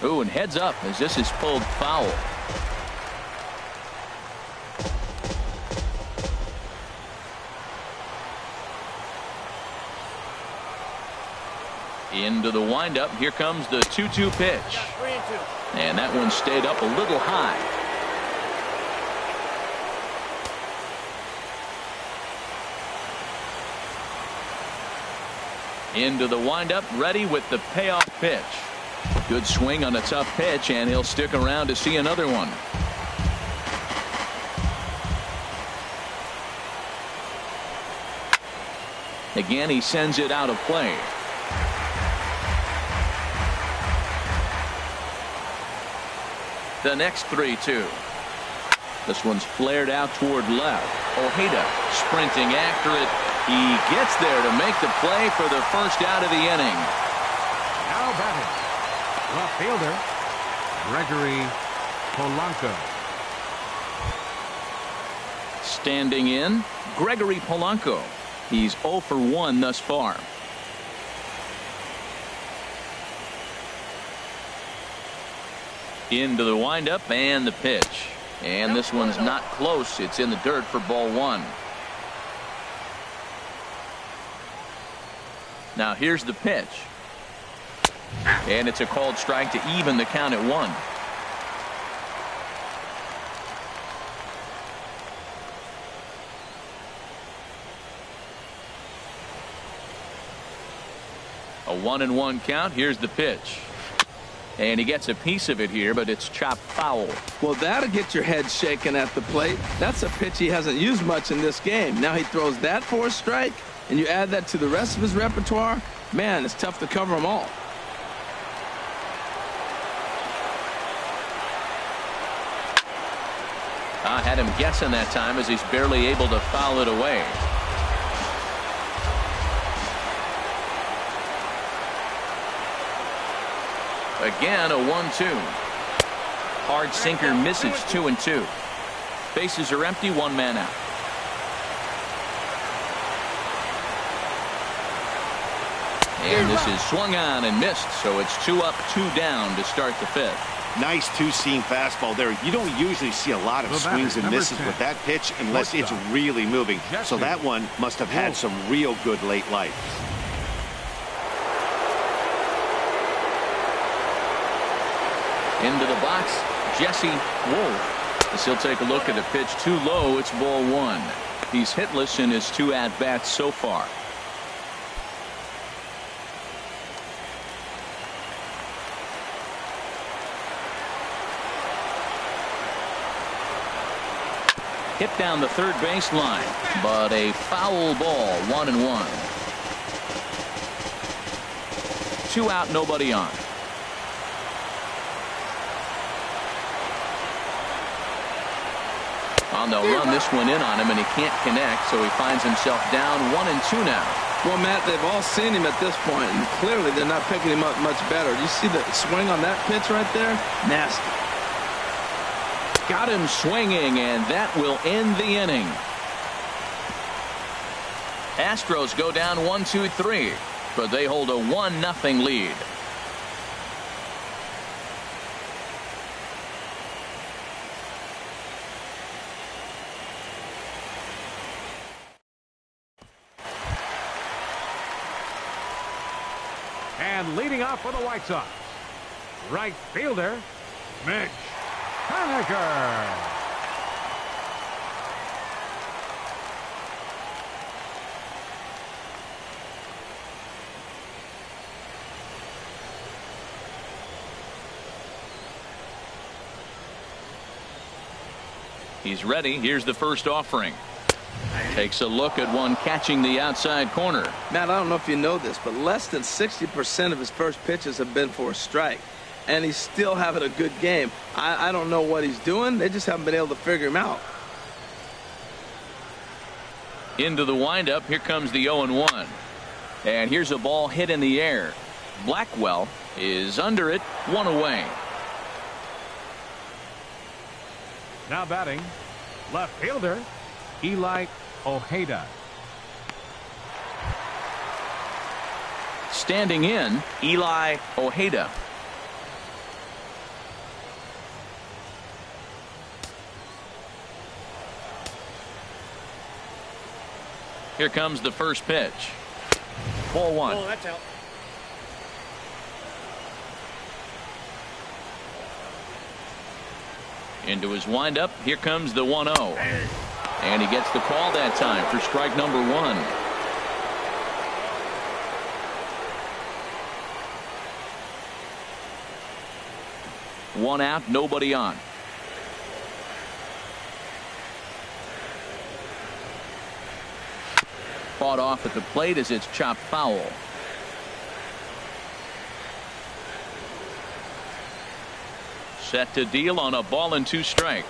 Ooh, and heads up as this is pulled foul. Into the windup. Here comes the 2-2 pitch. And that one stayed up a little high. Into the windup, ready with the payoff pitch. Good swing on a tough pitch, and he'll stick around to see another one. Again, he sends it out of play. The next 3-2. This one's flared out toward left. Ojeda sprinting after it. He gets there to make the play for the first out of the inning. Now batting, left fielder Gregory Polanco. Standing in, Gregory Polanco. He's 0 for 1 thus far. Into the windup and the pitch. And this one's not close. It's in the dirt for ball 1. Now here's the pitch. And it's a called strike to even the count at 1. A 1-1 count. Here's the pitch. And he gets a piece of it here, but it's chopped foul. Well, that'll get your head shaken at the plate. That's a pitch he hasn't used much in this game. Now he throws that for a strike, and you add that to the rest of his repertoire. Man, it's tough to cover them all. I had him guessing that time as he's barely able to foul it away. Again, a 1-2. Hard sinker misses. 2-2. Bases are empty. 1 man out. And this is swung on and missed, so it's 2 up, 2 down to start the 5th. Nice two-seam fastball there. You don't usually see a lot of swings and misses with that pitch unless it's really moving. So that one must have had some real good late life. Into the box, Jesse Wolf. As he'll take a look at the pitch too low. It's ball 1. He's hitless in his 2 at-bats so far. Hit down the third base line, but a foul ball. 1-1. 2 out, nobody on. They'll run this one in on him, and he can't connect, so he finds himself down 1-2 now. Well, Matt, they've all seen him at this point, and clearly they're not picking him up much better. You see the swing on that pitch right there? Nasty. Got him swinging, and that will end the inning. Astros go down 1-2-3, but they hold a 1-0 lead. And leading off for the White Sox, right fielder, Mitch Haniger. He's ready. Here's the first offering. Takes a look at one catching the outside corner. Matt, I don't know if you know this, but less than 60% of his first pitches have been for a strike. And he's still having a good game. I don't know what he's doing. They just haven't been able to figure him out. Into the windup. Here comes the 0-1. And here's a ball hit in the air. Blackwell is under it. One away. Now batting, left fielder, Eli Ojeda. Standing in, Eli Ojeda. Here comes the first pitch. Ball one. Oh, that's out. Into his windup. Here comes the 1-0. And he gets the call that time for strike number one. One out, nobody on. Fought off at the plate as it's chopped foul. Set to deal on a ball and 2 strikes.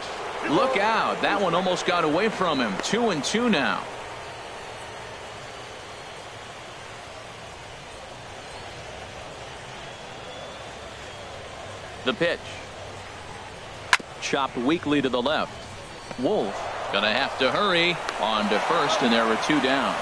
Look out. That one almost got away from him. 2-2 now. The pitch. Chopped weakly to the left. Wolf gonna have to hurry on to first, and there are 2 down.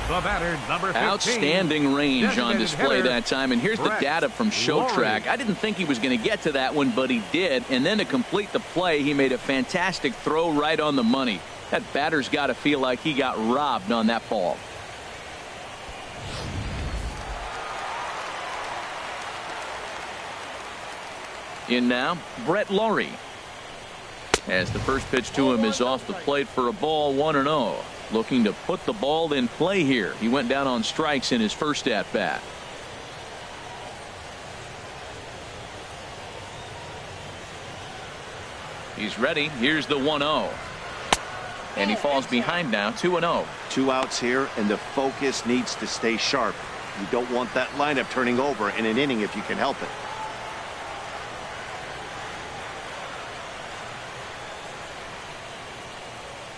The batter, number 15. Outstanding range on display hitter, that time. And here's the data from ShowTrack. I didn't think he was going to get to that one, but he did. And then to complete the play, he made a fantastic throw right on the money. That batter's got to feel like he got robbed on that ball. In now, Brett Laurie. As the first pitch to him is off the plate for a ball, 1-0. Looking to put the ball in play here. He went down on strikes in his first at bat. He's ready. Here's the 1-0. And he falls behind now, 2-0. 2 outs here, and the focus needs to stay sharp. You don't want that lineup turning over in an inning if you can help it.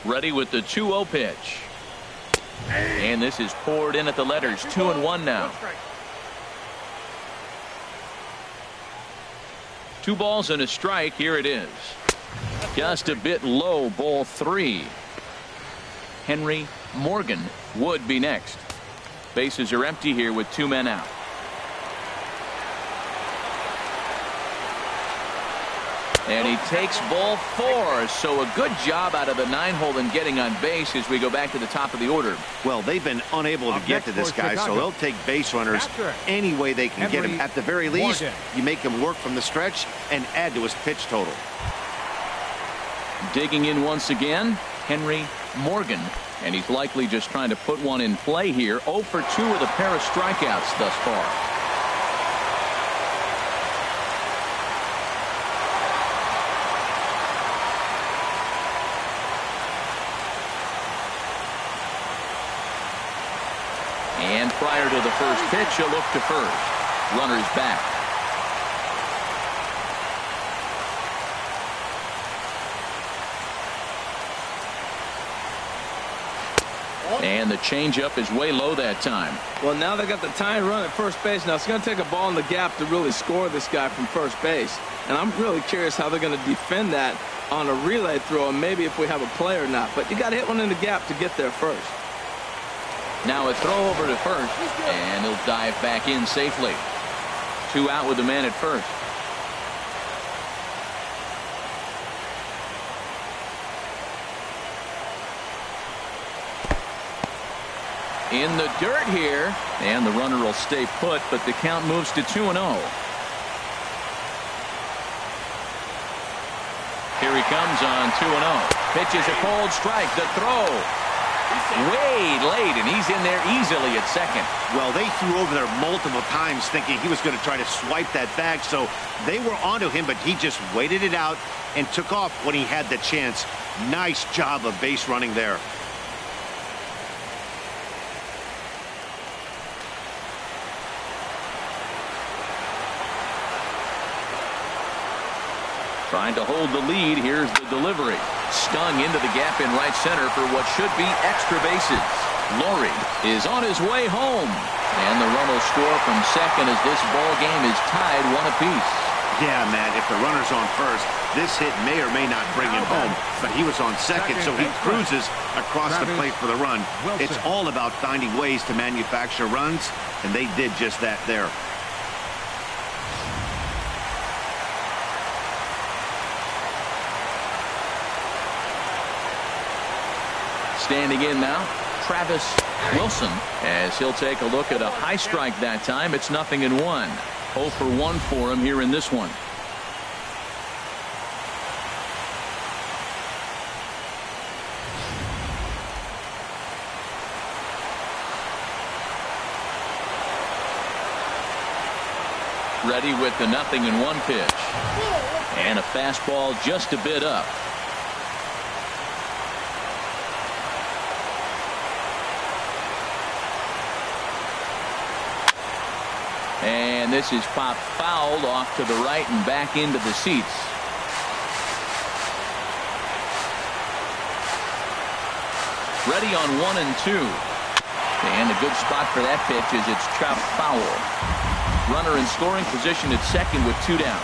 Ready with the 2-0 pitch. And this is poured in at the letters. 2-1 now. 2 balls and a strike. Here it is. Just a bit low. Ball 3. Henry Morgan would be next. Bases are empty here with 2 men out. And he takes ball 4. So a good job out of the 9-hole in getting on base as we go back to the top of the order. Well, they've been unable to get to this guy, so they'll take base runners any way they can get him. At the very least, you make him work from the stretch and add to his pitch total. Digging in once again, Henry Morgan. And he's likely just trying to put one in play here. 0 for 2 with a pair of strikeouts thus far. And prior to the first pitch, a look to first. Runners back. And the changeup is way low that time. Well, now they got the tying run at first base. Now it's going to take a ball in the gap to really score this guy from first base. And I'm really curious how they're going to defend that on a relay throw, and maybe if we have a play or not. But you got to hit one in the gap to get there first. Now a throw over to first, and he'll dive back in safely. 2 out with the man at first. in the dirt here, and the runner will stay put, but the count moves to 2-0. Here he comes on 2-0. Pitches a cold strike. The throw way late, and he's in there easily at second. Well, they threw over there multiple times thinking he was going to try to swipe that bag, so they were onto him, but he just waited it out and took off when he had the chance. Nice job of base running there. Trying to hold the lead. Here's the delivery. Stung into the gap in right center for what should be extra bases. Laurie is on his way home. And the run will score from second as this ball game is tied 1 apiece. Yeah, Matt, if the runner's on first, this hit may or may not bring him home. But he was on second, so he cruises across the plate for the run. It's all about finding ways to manufacture runs, and they did just that there. Standing in now, Travis Wilson, as he'll take a look at a high strike that time. It's 0-1. 0 for 1 for him here in this one. Ready with the 0-1 pitch. And a fastball just a bit up. And this is popped fouled off to the right and back into the seats. Ready on 1 and 2. And a good spot for that pitch as it's chopped foul. Runner in scoring position at second with 2 down.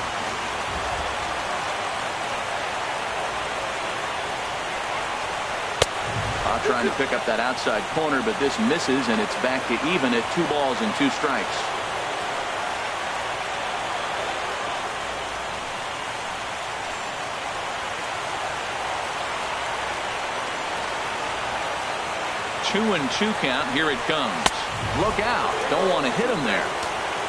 Trying to pick up that outside corner, but this misses, and it's back to even at 2 balls and 2 strikes. Two and 2 count. Here it comes. Look out. Don't want to hit him there.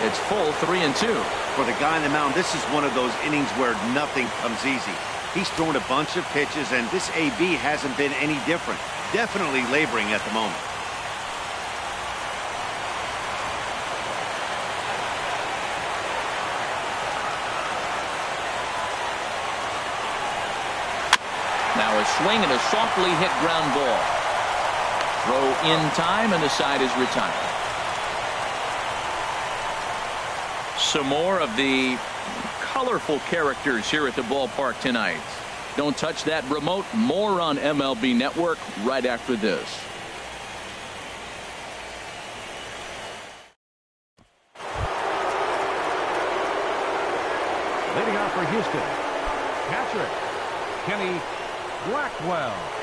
It's full 3 and 2. For the guy on the mound, this is one of those innings where nothing comes easy. He's thrown a bunch of pitches, and this AB hasn't been any different. Definitely laboring at the moment. Now a swing and a softly hit ground ball. Throw in time, and the side is retired. Some more of the colorful characters here at the ballpark tonight. Don't touch that remote. More on MLB Network right after this. Leading off for Houston, catcher Kenny Blackwell.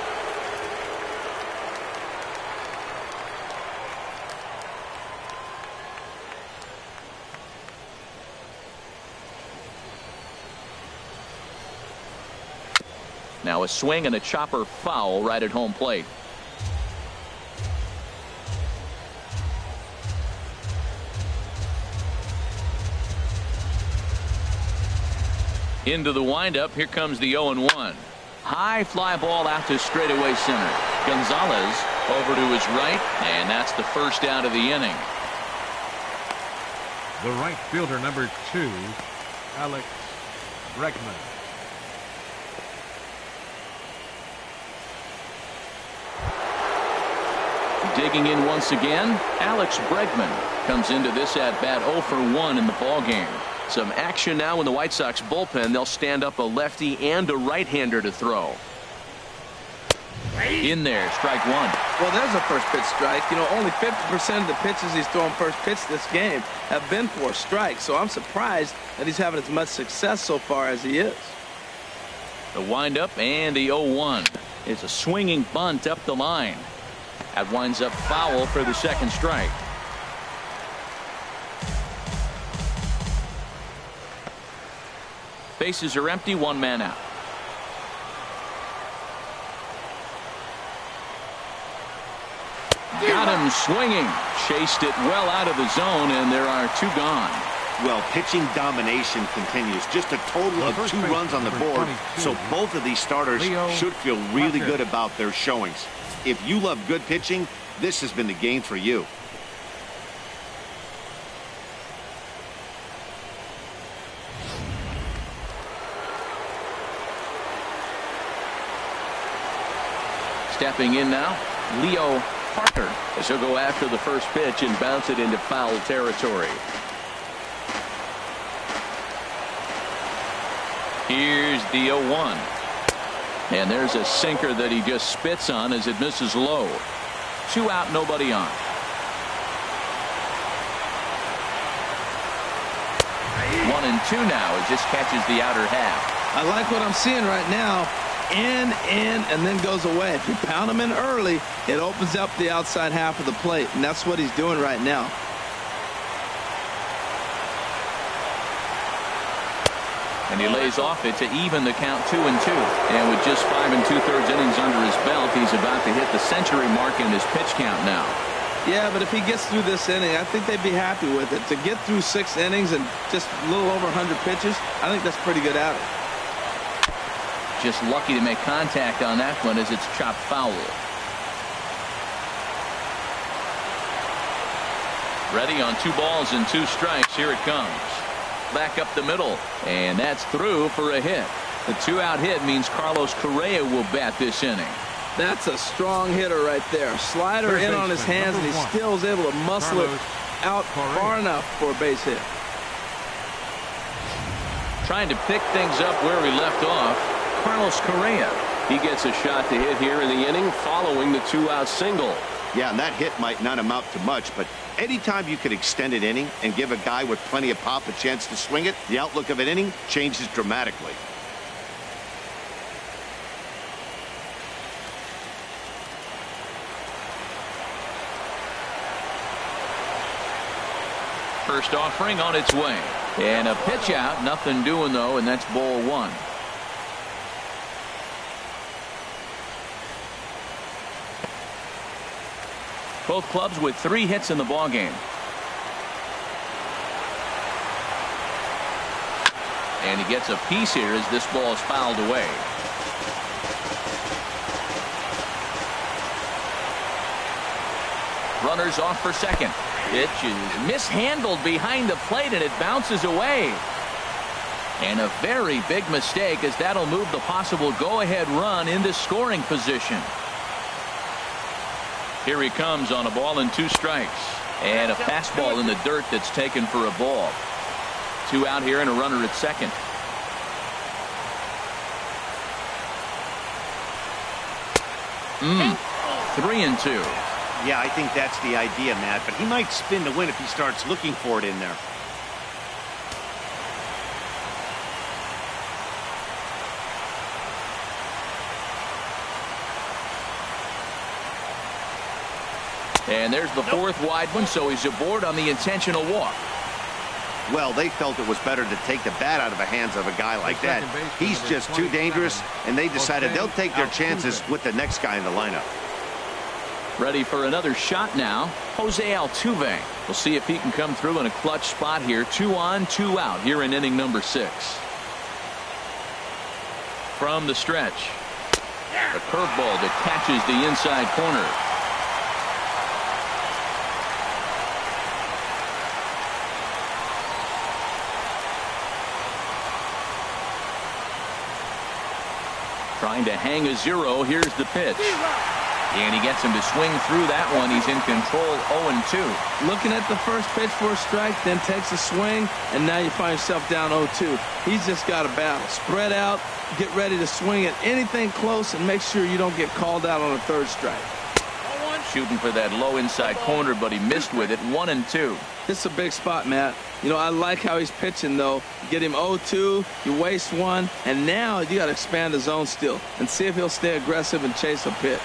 Now a swing and a chopper foul right at home plate. Into the windup. Here comes the 0-1. High fly ball out to straightaway center. Gonzalez over to his right, and that's the first out of the inning. The right fielder, number 2, Alex Bregman. Digging in once again, Alex Bregman comes into this at bat 0 for 1 in the ball game. Some action now in the White Sox bullpen. They'll stand up a lefty and a right-hander to throw. In there, strike 1. Well, there's a first pitch strike. You know, only 50% of the pitches he's throwing first pitch this game have been for strikes. So I'm surprised that he's having as much success so far as he is. The windup and the 0-1. It's a swinging bunt up the line. That winds up foul for the second strike. Bases are empty, 1 man out. Got him swinging. Chased it well out of the zone, and there are 2 gone. Well, pitching domination continues. Just a total of 2 runs on the board. So both of these starters should feel really good about their showings. If you love good pitching, this has been the game for you. Stepping in now, Leo Parker, as he'll go after the first pitch and bounce it into foul territory. Here's the 0-1. And there's a sinker that he just spits on as it misses low. 2 out, nobody on. One and 2 now. It just catches the outer half. I like what I'm seeing right now. In, and then goes away. If you pound him in early, it opens up the outside half of the plate, and that's what he's doing right now. And he lays off it to even the count 2-2. And with just 5 2/3 innings under his belt, he's about to hit the century mark in his pitch count now. Yeah, but if he gets through this inning, I think they'd be happy with it. To get through 6 innings and just a little over 100 pitches, I think that's pretty good outing. Just lucky to make contact on that one as it's chopped foul. Ready on 2 balls and 2 strikes. Here it comes. Back up the middle, and that's through for a hit. The 2-out hit means Carlos Correa will bat this inning. That's a strong hitter right there. Slider in on his hands, and he still is able to muscle it out far enough for a base hit. Trying to pick things up where we left off, Carlos Correa. He gets a shot to hit here in the inning following the 2-out single. Yeah, and that hit might not amount to much, but anytime you can extend an inning and give a guy with plenty of pop a chance to swing it, the outlook of an inning changes dramatically. First offering on its way. And a pitch out, nothing doing though, and that's ball 1. Both clubs with 3 hits in the ballgame. And he gets a piece here as this ball is fouled away. Runners off for second. Pitch is mishandled behind the plate, and it bounces away. And a very big mistake, as that'll move the possible go-ahead run into scoring position. Here he comes on a ball and 2 strikes. And a fastball in the dirt that's taken for a ball. 2 out here and a runner at second. Mm. 3-2. Yeah, I think that's the idea, Matt, but he might spin to win if he starts looking for it in there. And there's the 4th wide one, so he's aboard on the intentional walk. Well, they felt it was better to take the bat out of the hands of a guy like that. He's just too dangerous, and they decided they'll take their chances with the next guy in the lineup. Ready for another shot now, Jose Altuve. We'll see if he can come through in a clutch spot here. 2 on, 2 out here in inning number 6. From the stretch, a curveball that catches the inside corner. Trying to hang a 0. Here's the pitch. And he gets him to swing through that one. He's in control. 0-2. Looking at the first pitch for a strike, then takes a swing, and now you find yourself down 0-2. He's just got a battle. Spread out, get ready to swing at anything close, and make sure you don't get called out on a 3rd strike. Shooting for that low inside corner, but he missed with it. 1-2. This is a big spot, Matt. You know, I like how he's pitching, though. Get him 0-2, you waste 1, and now you got to expand the zone still and see if he'll stay aggressive and chase a pitch.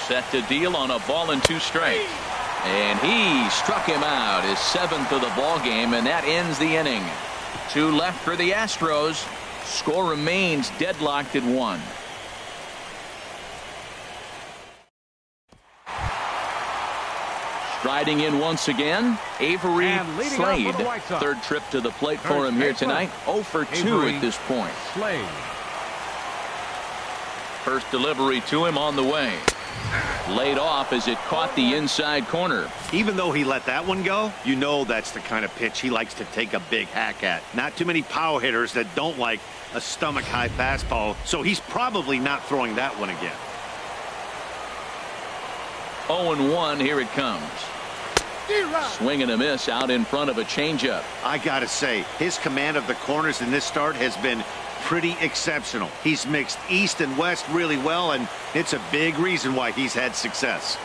Set to deal on a ball and 2 strikes. And he struck him out, his 7th of the ball game, and that ends the inning. 2 left for the Astros. Score remains deadlocked at 1. Striding in once again, Avery And leading off Slade. for the White Sox. Third trip to the plate for First him here baseman, tonight. 0 for 2 Avery at this point. Slade. First delivery to him on the way. Laid off as it caught the inside corner. Even though he let that one go, you know that's the kind of pitch he likes to take a big hack at. Not too many power hitters that don't like a stomach-high fastball, so he's probably not throwing that one again. 0-1, here it comes. Swing and a miss out in front of a changeup. I gotta say, his command of the corners in this start has been pretty exceptional. He's mixed east and west really well, and it's a big reason why he's had success.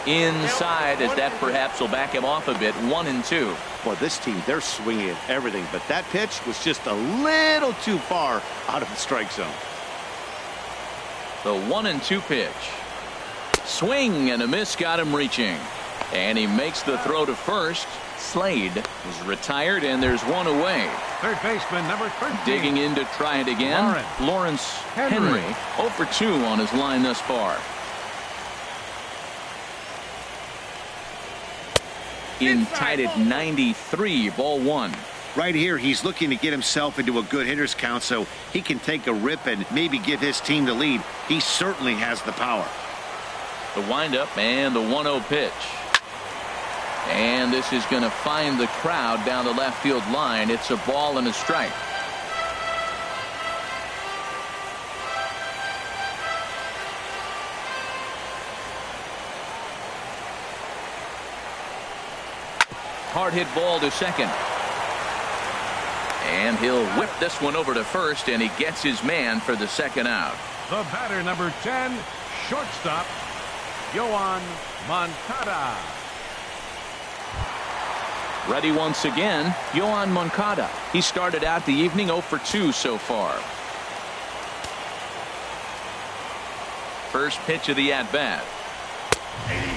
Inside, as that perhaps will back him off a bit. 1-2. Boy, this team, they're swinging at everything, but that pitch was just a little too far out of the strike zone. The 1-2 pitch. Swing and a miss got him reaching. And he makes the throw to first. Slade is retired, and there's one away. Third baseman, number 13. Digging in to try it again. Lawrence Henry. 0 for 2 on his line thus far. In tied at 93, ball 1. Right here, he's looking to get himself into a good hitter's count so he can take a rip and maybe give his team the lead. He certainly has the power. The windup and the 1-0 pitch. And this is going to find the crowd down the left field line. It's a ball and a strike. Hard hit ball to second. And he'll whip this one over to first, and he gets his man for the second out. The batter, number 10, shortstop, Yoan Moncada. Ready once again, Yoan Moncada. He started out the evening 0 for 2 so far. First pitch of the at-bat.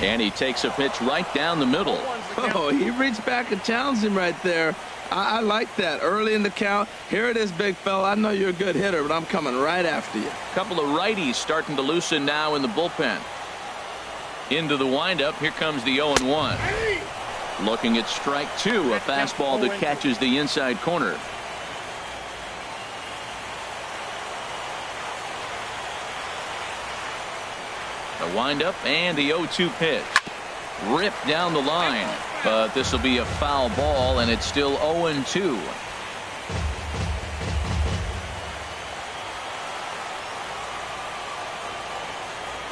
And he takes a pitch right down the middle. Oh, he reached back and challenged him right there. I like that. Early in the count. Here it is, big fella. I know you're a good hitter, but I'm coming right after you. Couple of righties starting to loosen now in the bullpen. Into the windup. Here comes the 0-1. Looking at strike 2, a fastball that catches the inside corner. The windup and the 0-2 pitch. Ripped down the line, but this will be a foul ball, and it's still 0-2.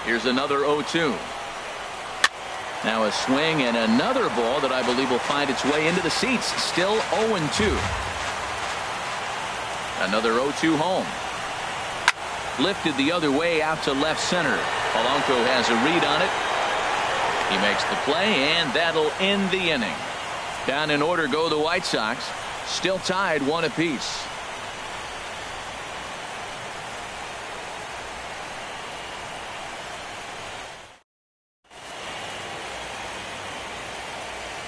Here's another 0-2. Now a swing and another ball that I believe will find its way into the seats. Still 0-2. Another 0-2 home. Lifted the other way out to left center. Polanco has a read on it. He makes the play, and that'll end the inning. Down in order go the White Sox. Still tied 1 apiece.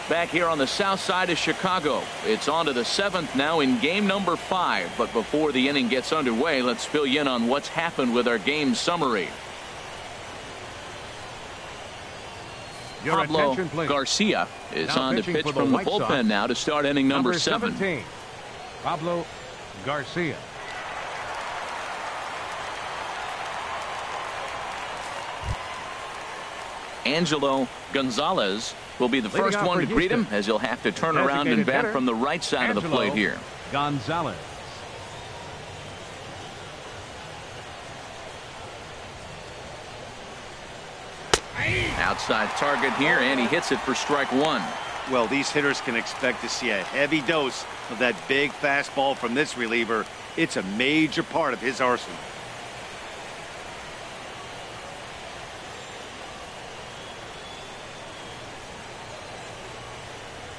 Back here on the south side of Chicago. It's on to the 7th now in game number 5. But before the inning gets underway, let's fill you in on what's happened with our game summary. Your Pablo attention, please. Garcia is Now on to pitching pitch for the from the White bullpen Sox. now to start inning number 7. 17, Pablo Garcia. Angelo Gonzalez will be the Leading first off one for to greet him, Houston. as he'll have to turn around and Designated bat hitter, from the right side of the Angelo plate here. Gonzalez. Outside target here, and he hits it for strike 1. Well, these hitters can expect to see a heavy dose of that big fastball from this reliever. It's a major part of his arsenal.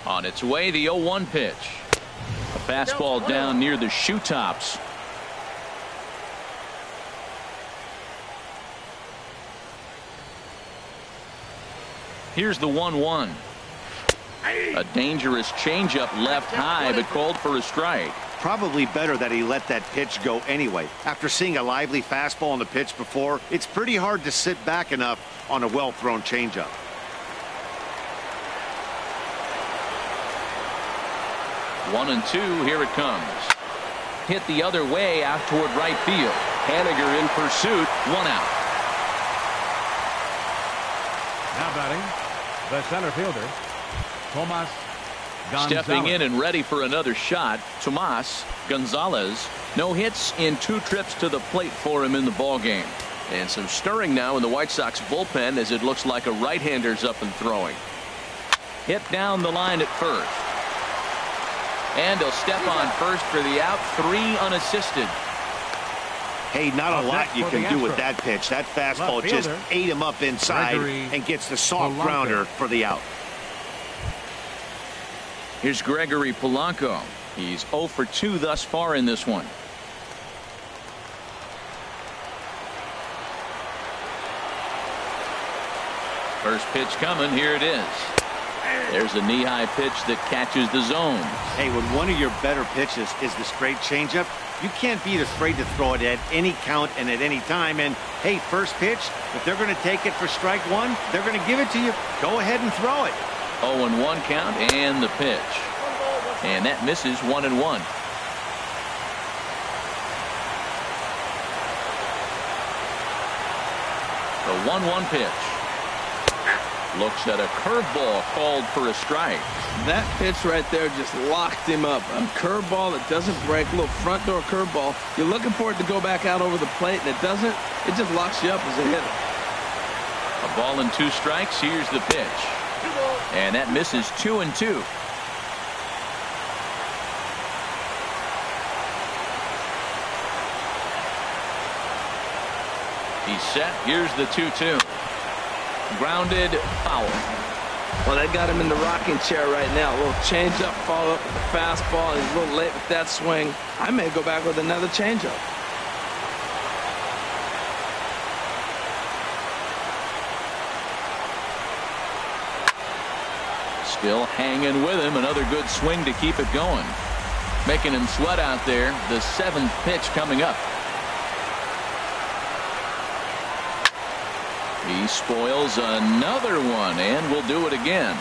On its way, the 0-1 pitch. A fastball down near the shoe tops. Here's the 1-1. A dangerous changeup left high, but called for a strike. probably better that he let that pitch go anyway. After seeing a lively fastball on the pitch before, it's pretty hard to sit back enough on a well-thrown changeup. One and two, here it comes. Hit the other way out toward right field. Haniger in pursuit, one out. Now batting, the center fielder, Tomas Gonzalez. Stepping in and ready for another shot, Tomas Gonzalez. No hits in 2 trips to the plate for him in the ballgame. And some stirring now in the White Sox bullpen as it looks like a right-hander's up and throwing. Hit down the line at first. And he'll step on first for the out, 3 unassisted. Hey, not a lot you can do with that pitch. That fastball just ate him up inside and gets the soft grounder for the out. Here's Gregory Polanco. He's 0 for 2 thus far in this one. First pitch coming. Here it is. There's a knee-high pitch that catches the zone. Hey, when one of your better pitches is the straight changeup, you can't be afraid to throw it at any count and at any time. And, hey, first pitch, if they're going to take it for strike 1, they're going to give it to you. Go ahead and throw it. 0-1 count and the pitch. And that misses 1-1. The 1-1 pitch. Looks at a curveball called for a strike. That pitch right there just locked him up. A curveball that doesn't break, a little front door curveball. You're looking for it to go back out over the plate, and it doesn't. It just locks you up as a hitter. A ball and 2 strikes. Here's the pitch. And that misses 2-2. He's set. Here's the 2-2. Grounded, foul. Well, they got him in the rocking chair right now. A little changeup, follow up with the fastball. He's a little late with that swing. I may go back with another changeup. Still hanging with him. Another good swing to keep it going. Making him sweat out there. The 7th pitch coming up. He spoils another one, and will do it again.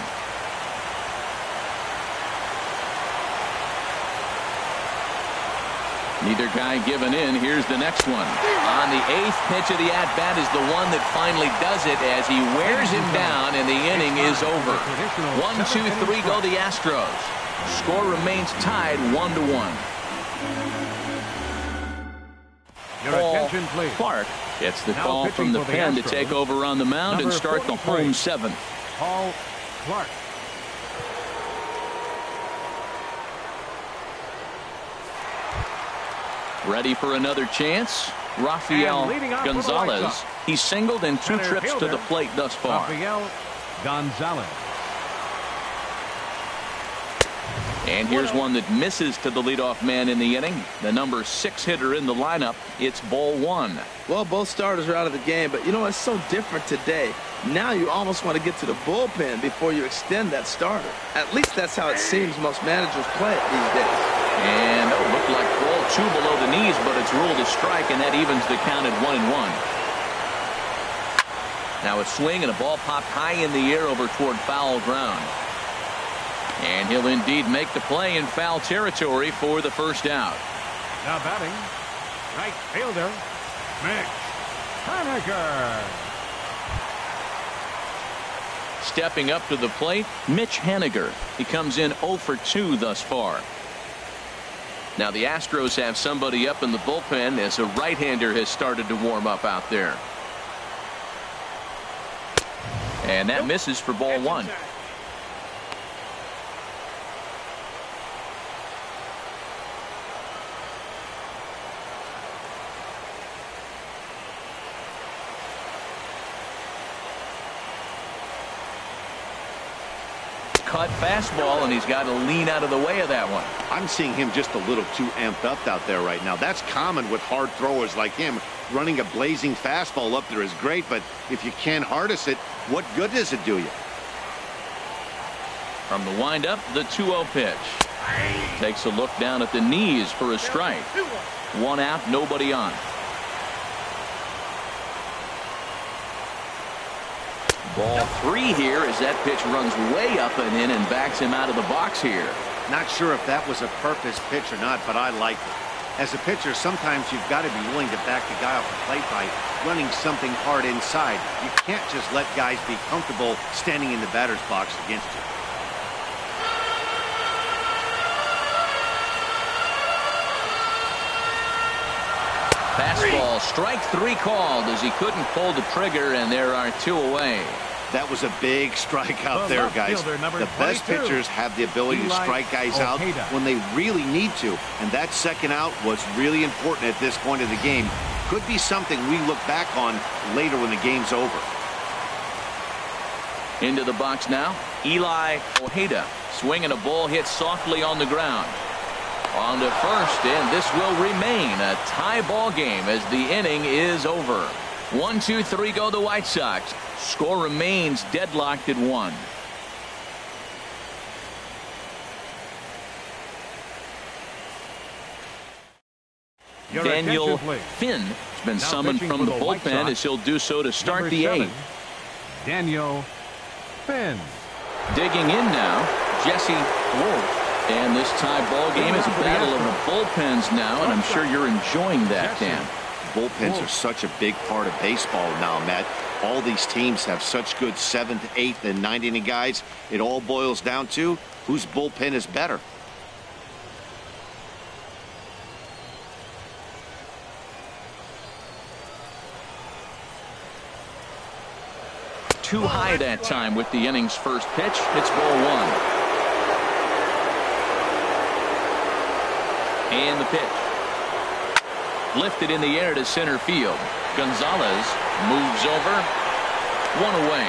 Neither guy giving in. Here's the next one. On the 8th pitch of the at-bat is the one that finally does it as he wears him down, and the inning is over. 1-2-3 go the Astros. Score remains tied 1-1. Your attention, please. Clark gets the Now call from the pitching for the pen to Astros, take over on the mound and start the home 7th. Paul Clark. Ready for another chance. Rafael Gonzalez. He's singled in 2 trips to the plate thus far. Rafael Gonzalez. And here's one that misses to the leadoff man in the inning. The number 6 hitter in the lineup. It's ball 1. Well, both starters are out of the game, but you know, it's so different today. Now you almost want to get to the bullpen before you extend that starter. At least that's how it seems most managers play it these days. And it looked like ball 2 below the knees, but it's ruled a strike, and that evens the count at 1-1. Now a swing and a ball popped high in the air over toward foul ground. And he'll indeed make the play in foul territory for the first out. Now batting, right fielder, Mitch Haniger. Stepping up to the plate, Mitch Haniger. He comes in 0 for 2 thus far. Now the Astros have somebody up in the bullpen as a right-hander has started to warm up out there. And that misses for ball 1. Cut fastball, and he's got to lean out of the way of that one. I'm seeing him just a little too amped up out there right now. That's common with hard throwers like him. Running a blazing fastball up there is great, but if you can't harness it, what good does it do you? From the windup, the 2-0 pitch. Takes a look down at the knees for a strike. 1 out, nobody on. Ball 3 here as that pitch runs way up and in and backs him out of the box here. Not sure if that was a purpose pitch or not, but I like it. As a pitcher, sometimes you've got to be willing to back the guy off the plate by running something hard inside. You can't just let guys be comfortable standing in the batter's box against you. Fastball, strike 3 called as he couldn't pull the trigger, and there are 2 away. That was a big strike out there, guys. The best pitchers have the ability to strike guys out when they really need to, and that second out was really important at this point of the game. Could be something we look back on later when the game's over. Into the box now, Eli Ojeda. Swinging a ball hit softly on the ground. On to first, and this will remain a tie ball game as the inning is over. 1, 2, 3 go the White Sox. Score remains deadlocked at 1. Daniel Finn has been summoned from the bullpen as he'll do so to start the 8th. Daniel Finn. Digging in now, Jesse Wolf. And this tie ball game is a battle of the bullpens now, and I'm sure you're enjoying that, Dan. Bullpens are such a big part of baseball now, Matt. All these teams have such good 7th, 8th, and 9th inning guys. It all boils down to whose bullpen is better. Too high that time with the inning's first pitch. It's ball 1. And the pitch. Lifted in the air to center field. Gonzalez moves over. 1 away.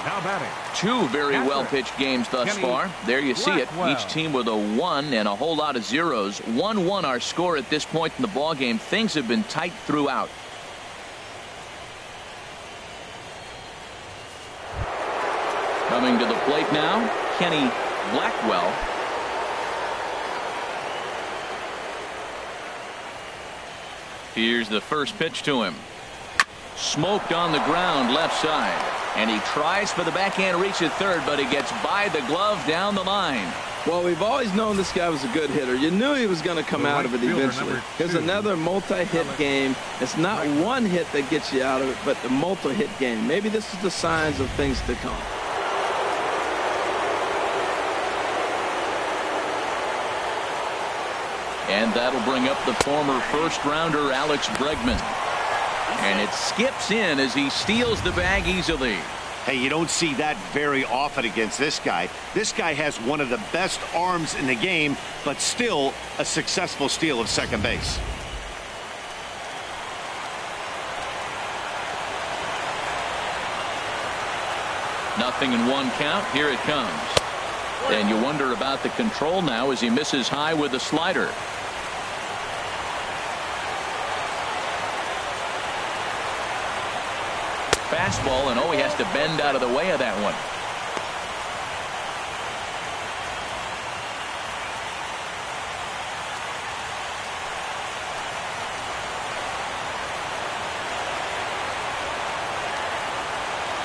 Now batting. 2 very well pitched games thus far. There you see it. Each team with a 1 and a whole lot of zeros. 1-1 our score at this point in the ball game. Things have been tight throughout. Coming to the plate now, Kenny Blackwell. Here's the first pitch to him. Smoked on the ground left side. And he tries for the backhand reach at third, but he gets by the glove down the line. Well, we've always known this guy was a good hitter. You knew he was going to come out of it eventually. Here's another multi-hit game. It's not one hit that gets you out of it, but the multi-hit game. Maybe this is the signs of things to come. And that'll bring up the former first-rounder Alex Bregman. And it skips in as he steals the bag easily. Hey, you don't see that very often against this guy. This guy has one of the best arms in the game, but still a successful steal of second base. Nothing in 1 count. Here it comes. And you wonder about the control now as he misses high with a slider. Fastball, and he has to bend out of the way of that one.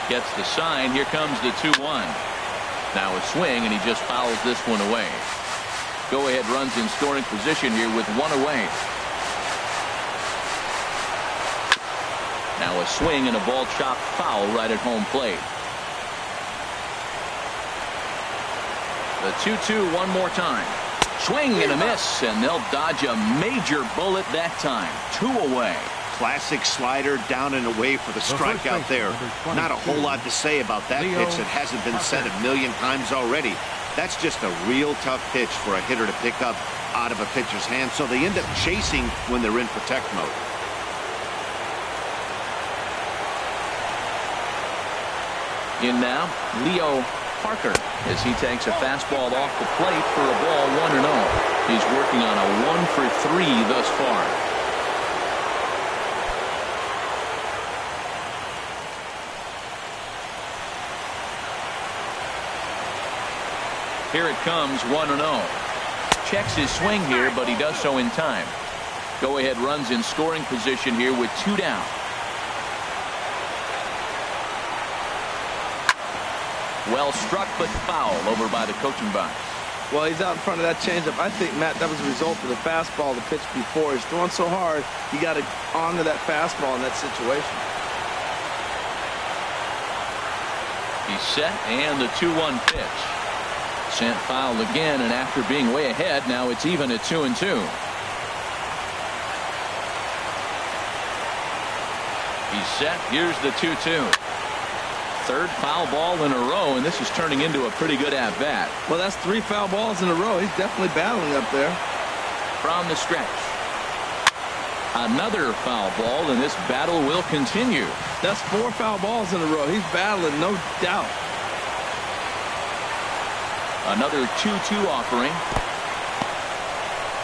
Gets the sign. Here comes the 2-1. Now a swing, and he just fouls this one away. Go ahead runs in scoring position here with 1 away. Now a swing and a ball chopped foul right at home plate. The 2-2 one more time. Swing and a miss, and they'll dodge a major bullet that time. 2 away. Classic slider down and away for the strikeout there. Not a whole lot to say about that pitch that hasn't been said a million times already. That's just a real tough pitch for a hitter to pick up out of a pitcher's hand, so they end up chasing when they're in protect mode. In now, Leo Parker as he takes a fastball off the plate for a ball 1-0. He's working on a 1 for 3 thus far. Here it comes, 1-0. Checks his swing here, but he does so in time. Go-ahead runs in scoring position here with 2 down. Well struck, but foul over by the coaching box. Well, he's out in front of that changeup. I think, Matt, that was a result of the fastball the pitch before. He's throwing so hard, you got to honor that fastball in that situation. He's set, and the 2-1 pitch. Sent foul again, and after being way ahead, now it's even at 2-2. He's set. Here's the 2-2. Third foul ball in a row, and this is turning into a pretty good at-bat. Well, that's 3 foul balls in a row. He's definitely battling up there. From the stretch. Another foul ball, and this battle will continue. That's 4 foul balls in a row. He's battling, no doubt. Another 2-2 offering.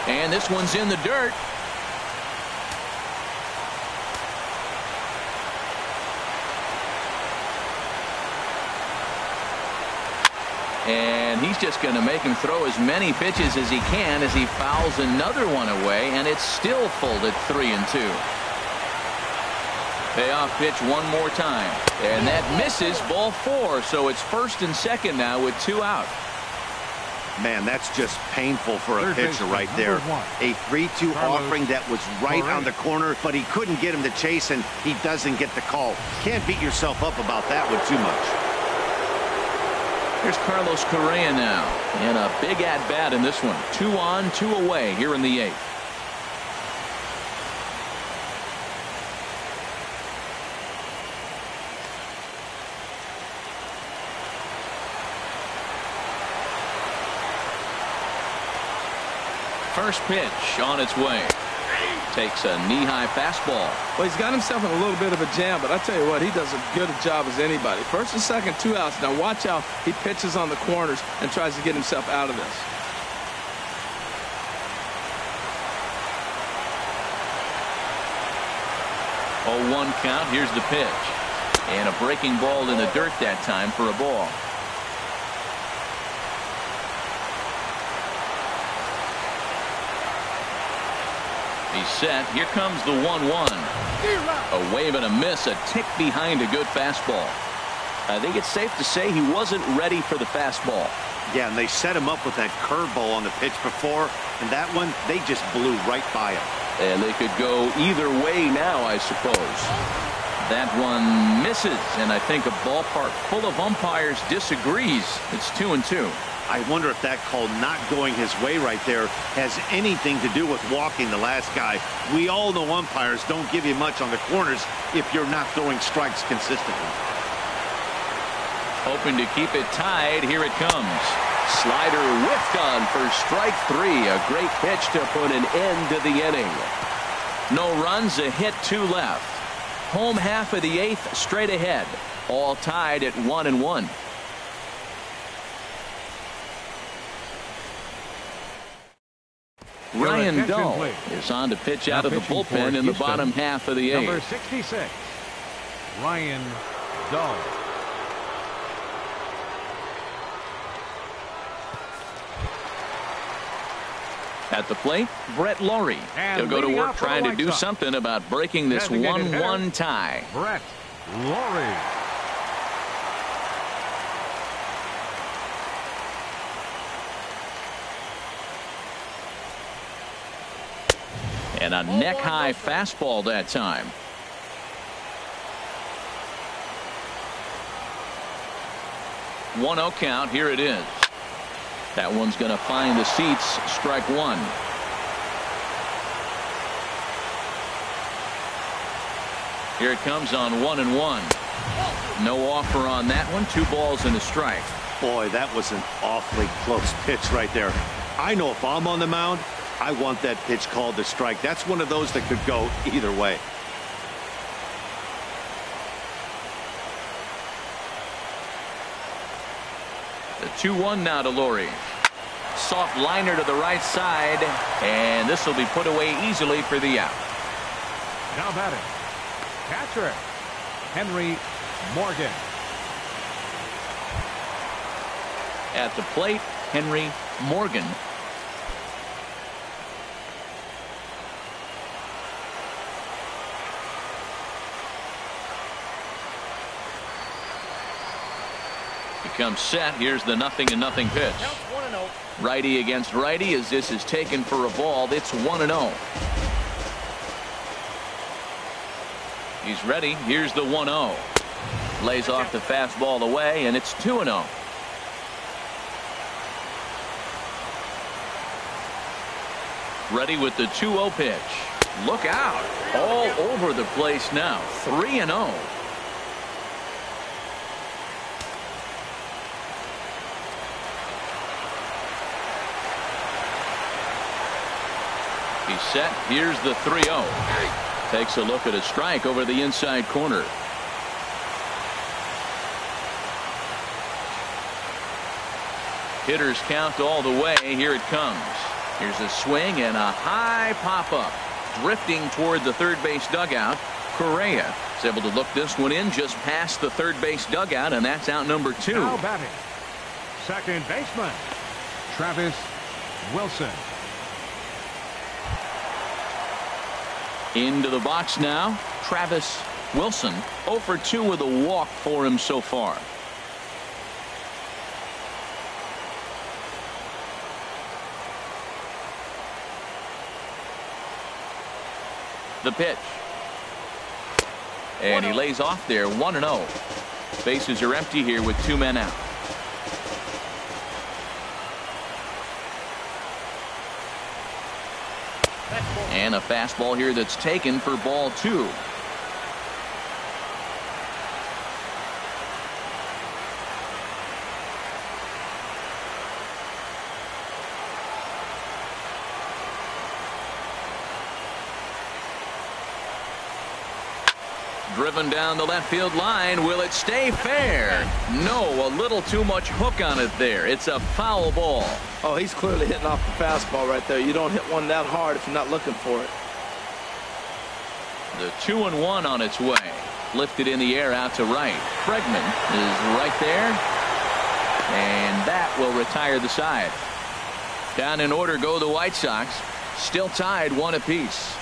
And this one's in the dirt. And he's just going to make him throw as many pitches as he can as he fouls another one away, and it's still full at 3-2. Payoff pitch one more time, and that misses, ball 4, so it's first and second now with 2 out. Man, that's just painful for a Third pitcher baseman, right there. number 1. A 3-2 offering that was right on the Correct. corner, but he couldn't get him to chase, and he doesn't get the call. Can't beat yourself up about that one too much. Here's Carlos Correa now, and a big at-bat in this one. 2 on, 2 away here in the 8th. First pitch on its way. Takes a knee-high fastball. Well, he's got himself in a little bit of a jam, but I tell you what, he does as good a job as anybody. First and second, 2 outs. Now watch how he pitches on the corners and tries to get himself out of this. Oh, 1 count. Here's the pitch. And a breaking ball in the dirt that time for a ball. He's set. Here comes the 1-1. A wave and a miss, a tick behind a good fastball. I think it's safe to say he wasn't ready for the fastball. Yeah, and they set him up with that curveball on the pitch before, and that one, they just blew right by him. And they could go either way now, I suppose. That one misses, and I think a ballpark full of umpires disagrees. It's 2-2. I wonder if that call not going his way right there has anything to do with walking the last guy. We all know umpires don't give you much on the corners if you're not throwing strikes consistently. Hoping to keep it tied. Here it comes. Slider whiffed on for strike 3. A great pitch to put an end to the inning. No runs, a hit, 2 left. Home half of the 8th straight ahead. All tied at 1-1. Ryan Dull is on to pitch out of the bullpen in the bottom half of the 8th. Number 66, Ryan Dull. At the plate, Brett Lawrie. And He'll go to leading work off for the trying to White do Sox, something about breaking this designated 1-1 hitter, tie. Brett Lawrie. And a neck-high fastball that time. One 0 count. Here it is. That one's going to find the seats. Strike 1. Here it comes on 1-1. No offer on that one. 2 balls and a strike. Boy, that was an awfully close pitch right there. I know if I'm on the mound, I want that pitch called a strike. That's one of those that could go either way. The 2-1 now to Lawrie. Soft liner to the right side, and this will be put away easily for the out. Now batting, catcher Henry Morgan. At the plate, Henry Morgan. Comes set. Here's the 0-0 pitch. Righty against righty as this is taken for a ball. It's 1-0. He's ready. Here's the 1-0. Lays off the fastball away, and it's 2-0. Ready with the 2-0 pitch. Look out. All over the place now. 3-0. He's set. Here's the 3-0. Takes a look at a strike over the inside corner. Hitters count all the way. Here it comes. Here's a swing and a high pop-up. Drifting toward the third base dugout. Correa is able to look this one in just past the third base dugout, and that's out number 2. Now batting, second baseman, Travis Wilson. Into the box now, Travis Wilson. 0 for 2 with a walk for him so far. The pitch. And he lays off there. 1-0. Bases are empty here with 2 men out. And a fastball here that's taken for ball 2. Driven down the left field line. Will it stay fair? No, a little too much hook on it there. It's a foul ball. Oh, he's clearly hitting off the fastball right there. You don't hit one that hard if you're not looking for it. The 2-1 on its way. Lifted in the air out to right. Bregman is right there. And that will retire the side. Down in order go the White Sox. Still tied 1 apiece.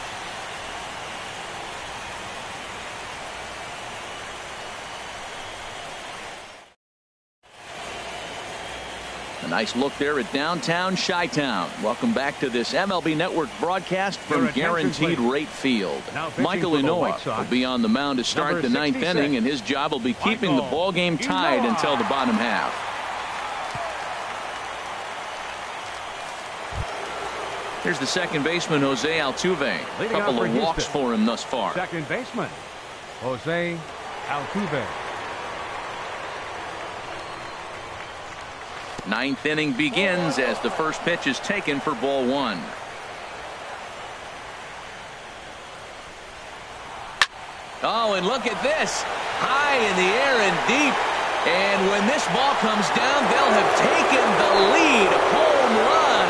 A nice look there at downtown Chi-Town. Welcome back to this MLB Network broadcast from Guaranteed Rate Field. Michael Unoa will be on the mound to start the 9th inning, and his job will be keeping the ball game tied until the bottom half. Here's the second baseman, Jose Altuve. A couple of walks for him thus far. Second baseman, Jose Altuve. 9th inning begins as the first pitch is taken for ball 1. Oh, and look at this. High in the air and deep. And when this ball comes down, they'll have taken the lead. Home run.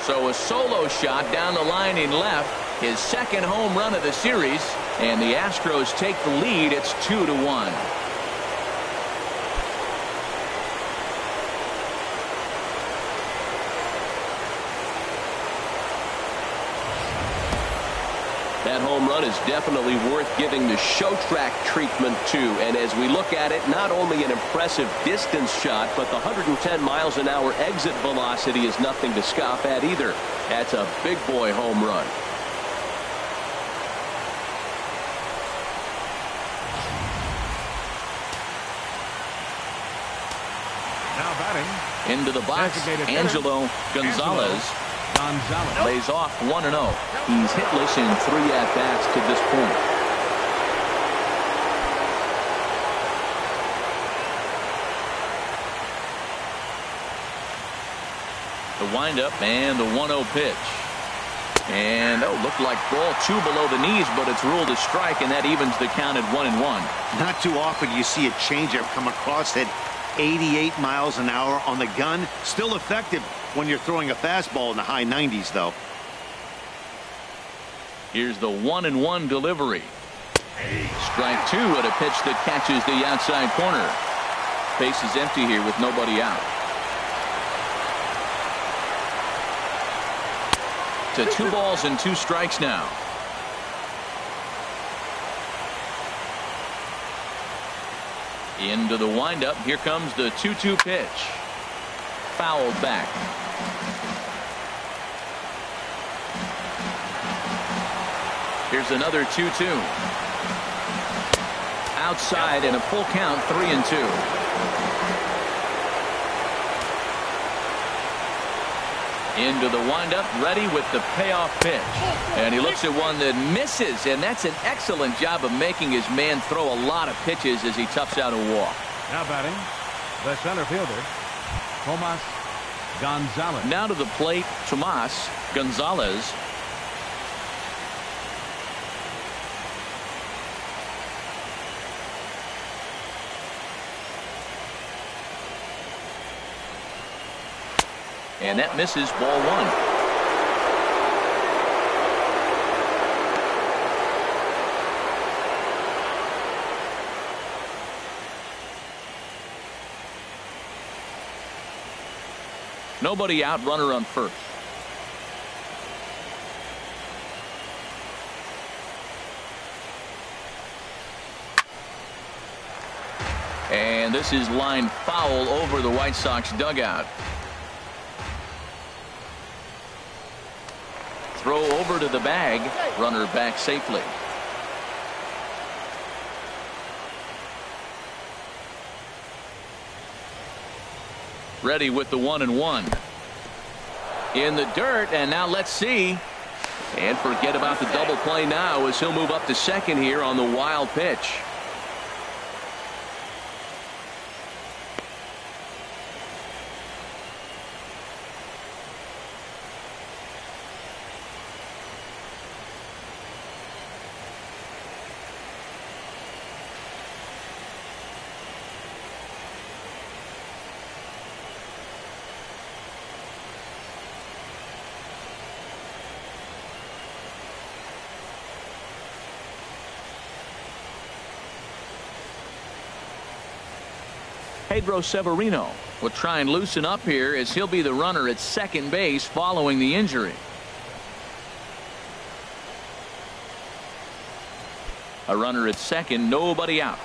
So a solo shot down the line in left. His second home run of the series. And the Astros take the lead. It's 2-1. That home run is definitely worth giving the show track treatment to. And as we look at it, not only an impressive distance shot, but the 110 miles an hour exit velocity is nothing to scoff at either. That's a big boy home run. Now batting, into the box, Angelo Gonzalez. Lays off 1-0. He's hitless in 3 at-bats to this point. The windup and the 1-0 pitch. And looked like ball 2 below the knees, but it's ruled a strike, and that evens the count at 1-1. Not too often you see a changeup come across at 88 miles an hour on the gun. Still effective when you're throwing a fastball in the high 90s, though. Here's the 1-1 delivery. Strike two at a pitch that catches the outside corner. Base is empty here with nobody out. To 2 balls and 2 strikes now. Into the windup. Here comes the 2-2 pitch. Fouled back. Here's another 2-2. Outside and a full count, 3-2. Into the windup, ready with the payoff pitch. And he looks at one that misses, and that's an excellent job of making his man throw a lot of pitches as he toughs out a walk. Now batting, the center fielder, Tomas Gonzalez. Now to the plate, Tomas Gonzalez. And that misses, ball 1. Nobody out, runner on first. And this is lined foul over the White Sox dugout. Throw over to the bag. Runner back safely. Ready with the 1-1. In the dirt, and now let's see. And forget about the double play now as he'll move up to second here on the wild pitch. Pedro Severino will try and loosen up here as he'll be the runner at second base following the injury. A runner at second, nobody out.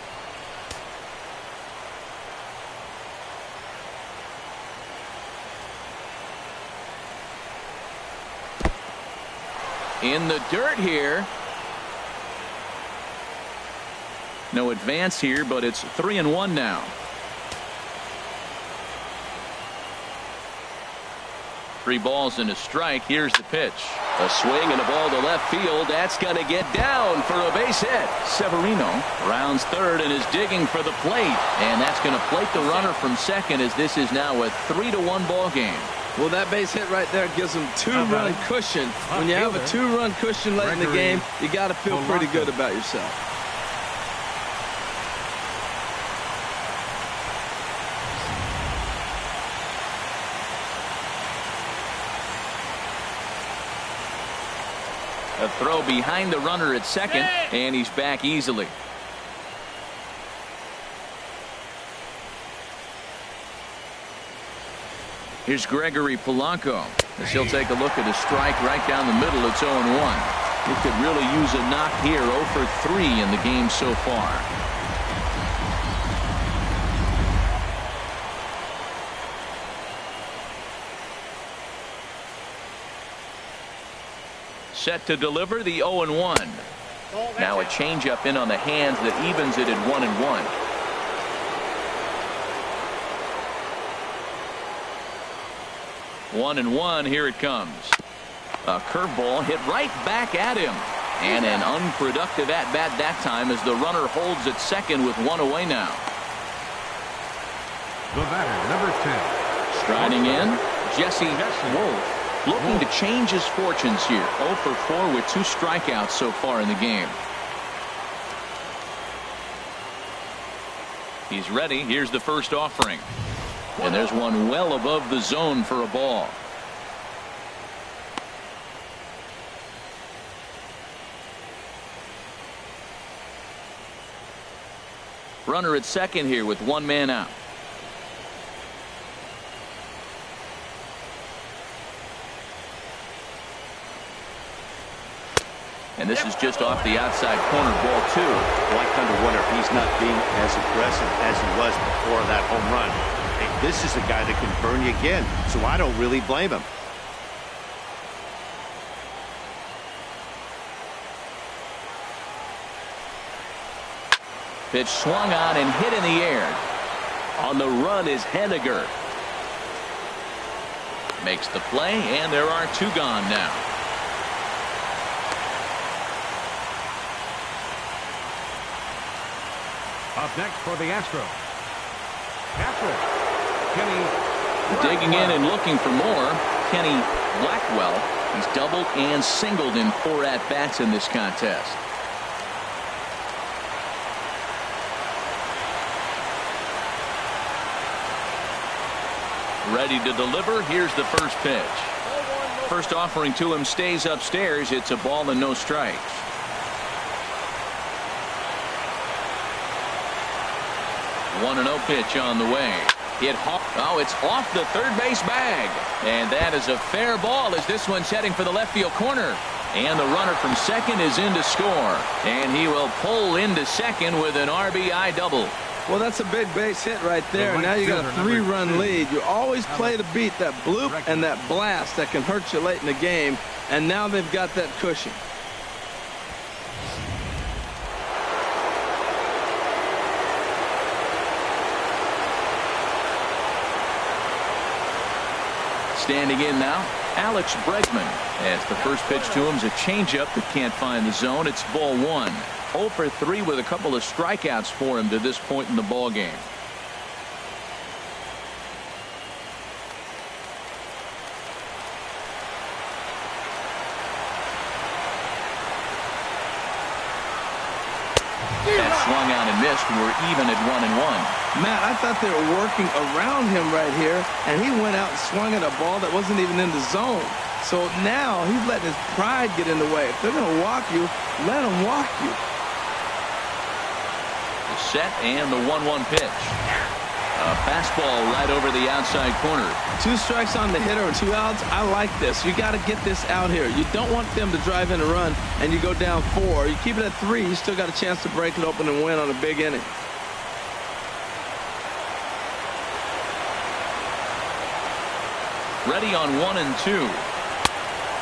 In the dirt here. No advance here, but it's 3-1 now. Three balls and a strike. Here's the pitch. A swing and a ball to left field. That's going to get down for a base hit. Severino rounds third and is digging for the plate. And that's going to plate the runner from second as this is now a 3-1 ball game. Well, that base hit right there gives them 2-run cushion. When you have a 2-run cushion late in the game, you got to feel pretty good about yourself. A throw behind the runner at second, and he's back easily. Here's Gregory Polanco as he'll take a look at a strike right down the middle. It's 0-1. He could really use a knock here. 0 for 3 in the game so far. Set to deliver the 0-1. Now a changeup in on the hands that evens it at 1-1. One and one, here it comes. A curveball hit right back at him. And an unproductive at-bat that time as the runner holds at second with one away now. The batter, number 10. Striding in, Jesse Wolf. Looking to change his fortunes here. 0 for 4 with 2 strikeouts so far in the game. He's ready. Here's the first offering. And there's one well above the zone for a ball. Runner at second here with one man out. And this is just off the outside corner, ball 2. Well, I kind of wonder if he's not being as aggressive as he was before that home run. Hey, this is a guy that can burn you again, so I don't really blame him. Pitch swung on and hit in the air. On the run is Henniger. Makes the play, and there are 2 gone now. Up next for the Astros. Kenny Digging in and looking for more, Kenny Blackwell. He's doubled and singled in 4 at-bats in this contest. Ready to deliver. Here's the first pitch. First offering to him stays upstairs. It's a ball and no strikes. One and 0 pitch on the way. Hit hard. Oh, it's off the third base bag. And that is a fair ball as this one's heading for the left field corner. And the runner from second is in to score. And he will pull into second with an RBI double. Well, that's a big base hit right there. Now you got a 3-run lead. You always play to beat that bloop and that blast that can hurt you late in the game. And now they've got that cushion. Standing in now, Alex Bregman. As the first pitch to him is a changeup that can't find the zone. It's ball 1. 0 for 3 with a couple of strikeouts for him to this point in the ball game. That swung on and missed. We're even at 1-1. Matt, I thought they were working around him right here, and he went out and swung at a ball that wasn't even in the zone. So now he's letting his pride get in the way. If they're going to walk you, let them walk you. The set and the 1-1 pitch. A fastball right over the outside corner. 2 strikes on the hitter or 2 outs. I like this. You got to get this out here. You don't want them to drive in a run and you go down 4. You keep it at 3. You still got a chance to break it open and win on a big inning. Ready on 1 and 2.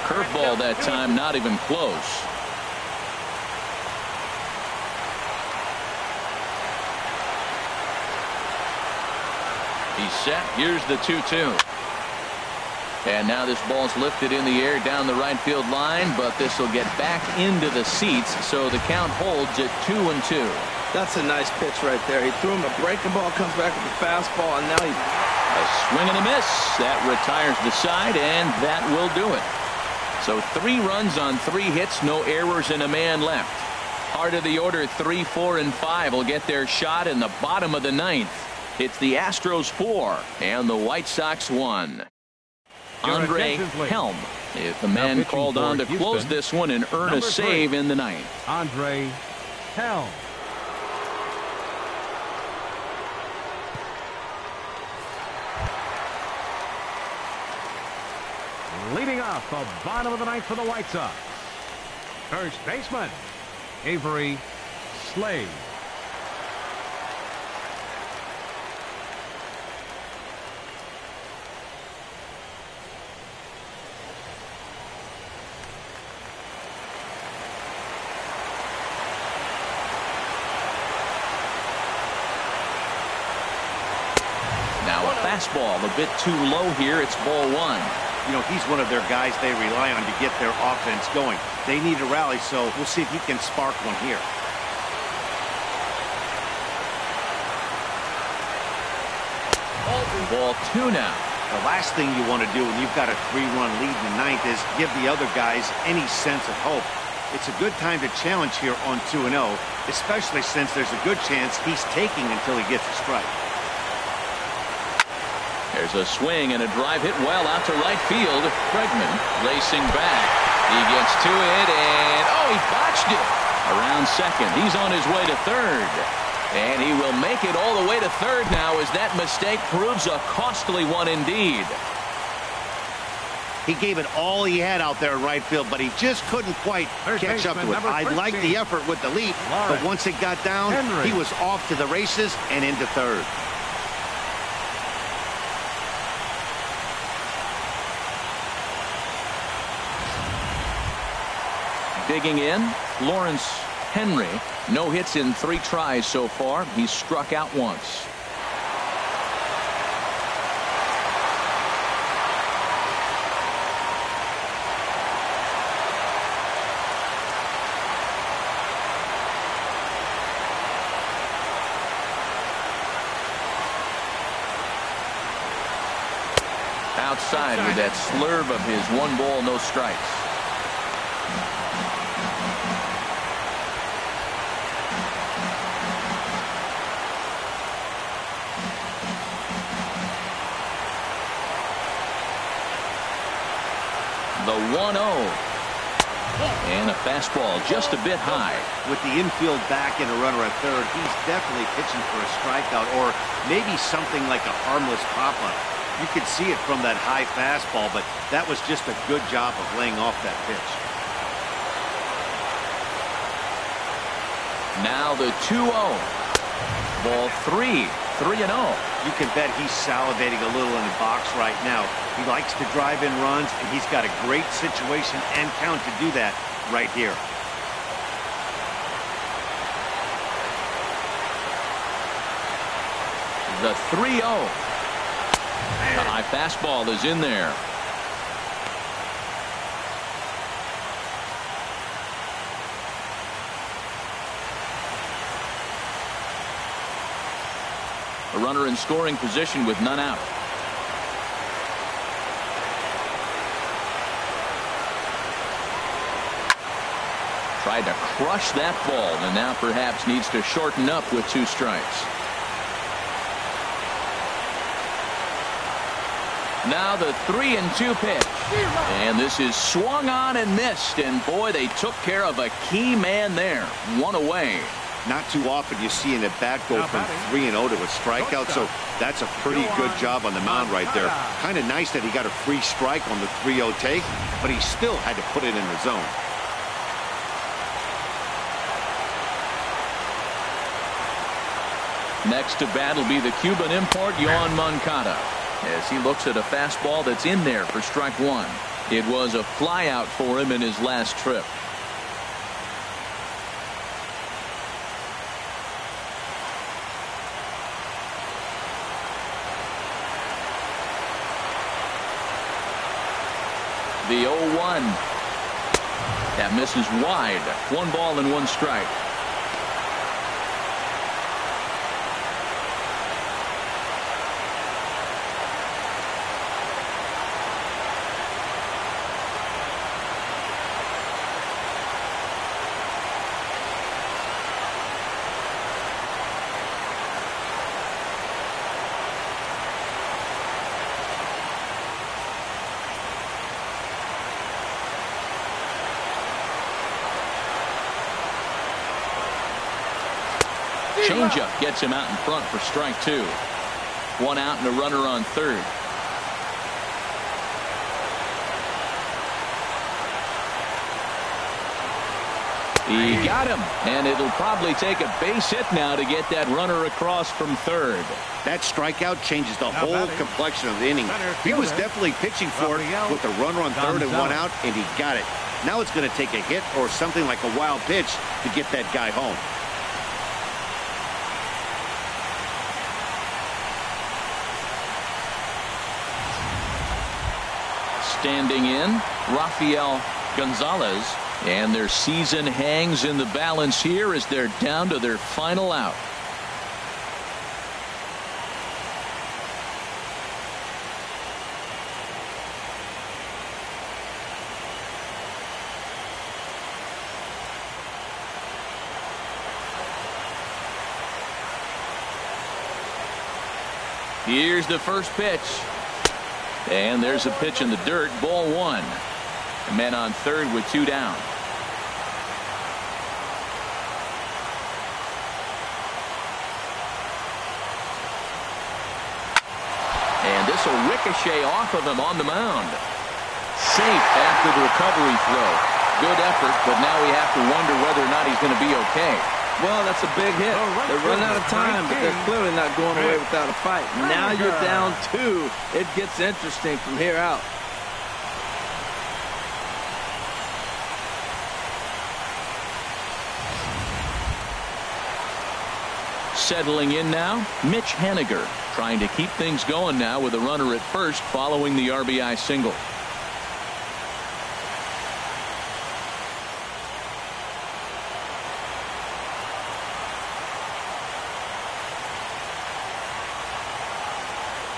Curveball that time, not even close. He's set. Here's the 2-2. And now this ball's lifted in the air down the right field line, but this will get back into the seats, so the count holds at 2-2. That's a nice pitch right there. He threw him a breaking ball, comes back with a fastball, and now he... A swing and a miss. That retires the side, and that will do it. So 3 runs on 3 hits, no errors, and a man left. Heart of the order, 3, 4, and 5 will get their shot in the bottom of the 9th. It's the Astros 4 and the White Sox 1. Andre Helm is the man called on to close this one and earn a save in the 9th. Andre Helm. Leading off the bottom of the 9th for the White Sox. First baseman, Avery Slade. Now a fastball a bit too low here. It's ball 1. You know, he's one of their guys they rely on to get their offense going. They need a rally, so we'll see if he can spark one here. Ball 2 now. The last thing you want to do when you've got a 3-run lead in the 9th is give the other guys any sense of hope. It's a good time to challenge here on 2-0, especially since there's a good chance he's taking until he gets a strike. There's a swing and a drive hit well out to right field. Bregman racing back. He gets to it, and oh, he botched it. Around second. He's on his way to third. And he will make it all the way to third now as that mistake proves a costly one indeed. He gave it all he had out there in right field, but he just couldn't quite catch up to it. I liked the effort with the leap, but once it got down, he was off to the races and into third. Digging in, Lawrence Henry. No hits in 3 tries so far. He's struck out once. Outside with that slurve of his 1 ball, no strikes. The 1-0. And a fastball just a bit high. With the infield back and a runner at third, he's definitely pitching for a strikeout or maybe something like a harmless pop-up. You could see it from that high fastball, but that was just a good job of laying off that pitch. Now the 2-0. Ball 3. 3-0. You can bet he's salivating a little in the box right now. He likes to drive in runs, and he's got a great situation and count to do that right here. The 3-0. The high fastball is in there. A runner in scoring position with none out. Tried to crush that ball and now perhaps needs to shorten up with 2 strikes. Now the 3-2 pitch. And this is swung on and missed. And boy, they took care of a key man there. 1 away. Not too often you see an at-bat go from 3-0 to a strikeout, so that's a pretty good job on the mound right there. Kind of nice that he got a free strike on the 3-0 take, but he still had to put it in the zone. Next to bat will be the Cuban import, Yoan Moncada, as he looks at a fastball that's in there for strike 1. It was a flyout for him in his last trip. The 0-1. That misses wide. 1 ball and 1 strike. Changeup gets him out in front for strike 2. 1 out and a runner on third. He got him, and it'll probably take a base hit now to get that runner across from third. That strikeout changes the whole complexion of the inning. He was definitely pitching for it with a runner on third and 1 out, and he got it. Now it's going to take a hit or something like a wild pitch to get that guy home. Standing in, Rafael Gonzalez, and their season hangs in the balance here as they're down to their final out. Here's the first pitch. And there's a pitch in the dirt. Ball 1. A man on third with 2 down. . And this will ricochet off of him on the mound. Safe after the recovery throw. Good effort, but now we have to wonder whether or not he's going to be okay. Well, that's a big hit. They're running out of time, but they're clearly not going away without a fight. Now you're down 2. It gets interesting from here out. Settling in now, Mitch Haniger, trying to keep things going now with a runner at first following the RBI single.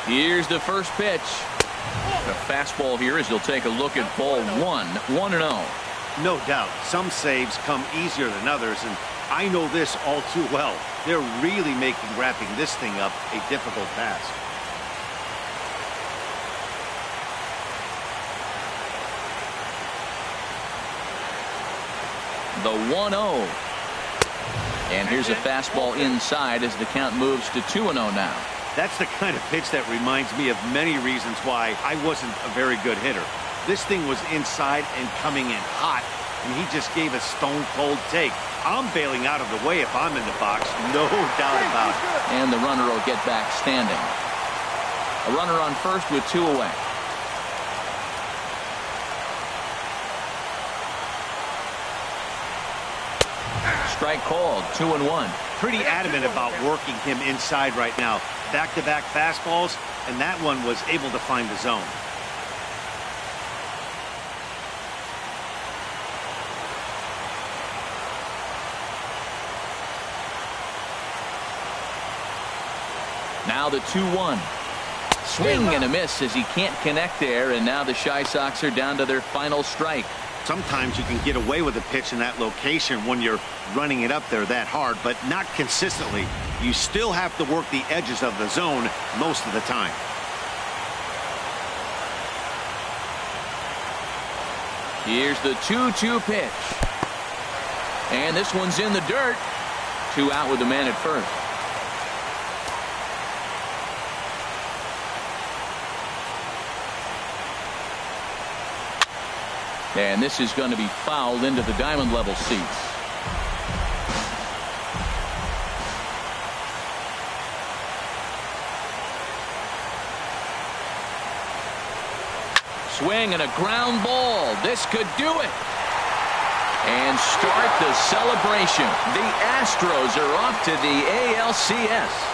Here's the first pitch. A fastball here as he'll take a look at ball 1, 1-0. No doubt, some saves come easier than others, and I know this all too well. They're really making wrapping this thing up a difficult task. The 1-0. And here's a fastball inside as the count moves to 2-0 now. That's the kind of pitch that reminds me of many reasons why I wasn't a very good hitter. This thing was inside and coming in hot, and he just gave a stone-cold take. I'm bailing out of the way if I'm in the box, no doubt about it. And the runner will get back standing. A runner on first with 2 away. Strike called, 2-1. Pretty adamant about working him inside right now. Back-to-back fastballs, and that one was able to find the zone. Now the 2-1. Swing and a miss as he can't connect there, and now the Chi Sox are down to their final strike. Sometimes you can get away with a pitch in that location when you're running it up there that hard, but not consistently. You still have to work the edges of the zone most of the time. Here's the 2-2 pitch. And this one's in the dirt. 2 out with the man at first. And this is going to be fouled into the diamond level seats. Swing and a ground ball. This could do it. And start the celebration. The Astros are off to the ALCS.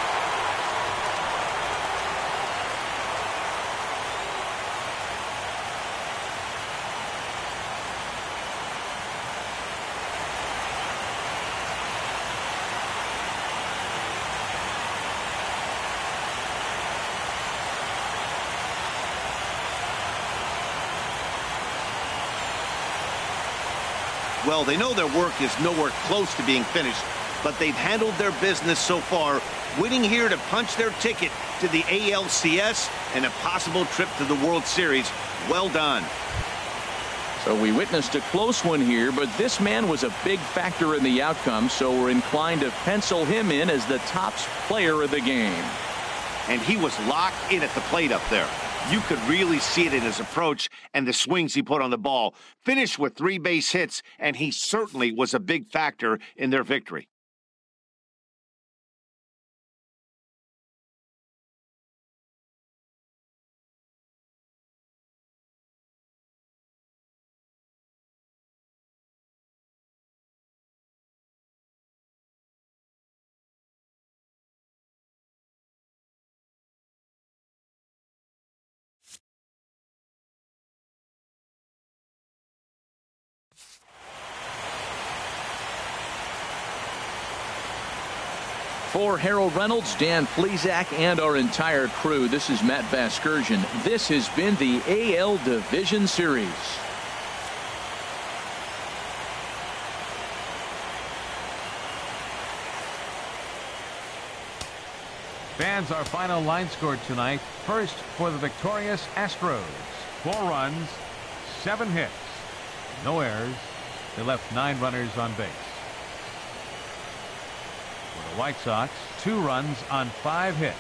Well, they know their work is nowhere close to being finished, but they've handled their business so far, winning here to punch their ticket to the ALCS and a possible trip to the World Series. Well done. So we witnessed a close one here, but this man was a big factor in the outcome, so we're inclined to pencil him in as the top player of the game. And he was locked in at the plate up there. You could really see it in his approach and the swings he put on the ball. Finished with 3 base hits, and he certainly was a big factor in their victory. For Harold Reynolds, Dan Plesac, and our entire crew, this is Matt Vasgersian. This has been the AL Division Series. Fans, our final line score tonight. First for the victorious Astros. 4 runs, 7 hits, no errors. They left 9 runners on base. For the White Sox, 2 runs on 5 hits,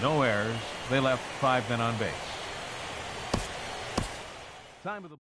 no errors, They left 5 men on base. Time of the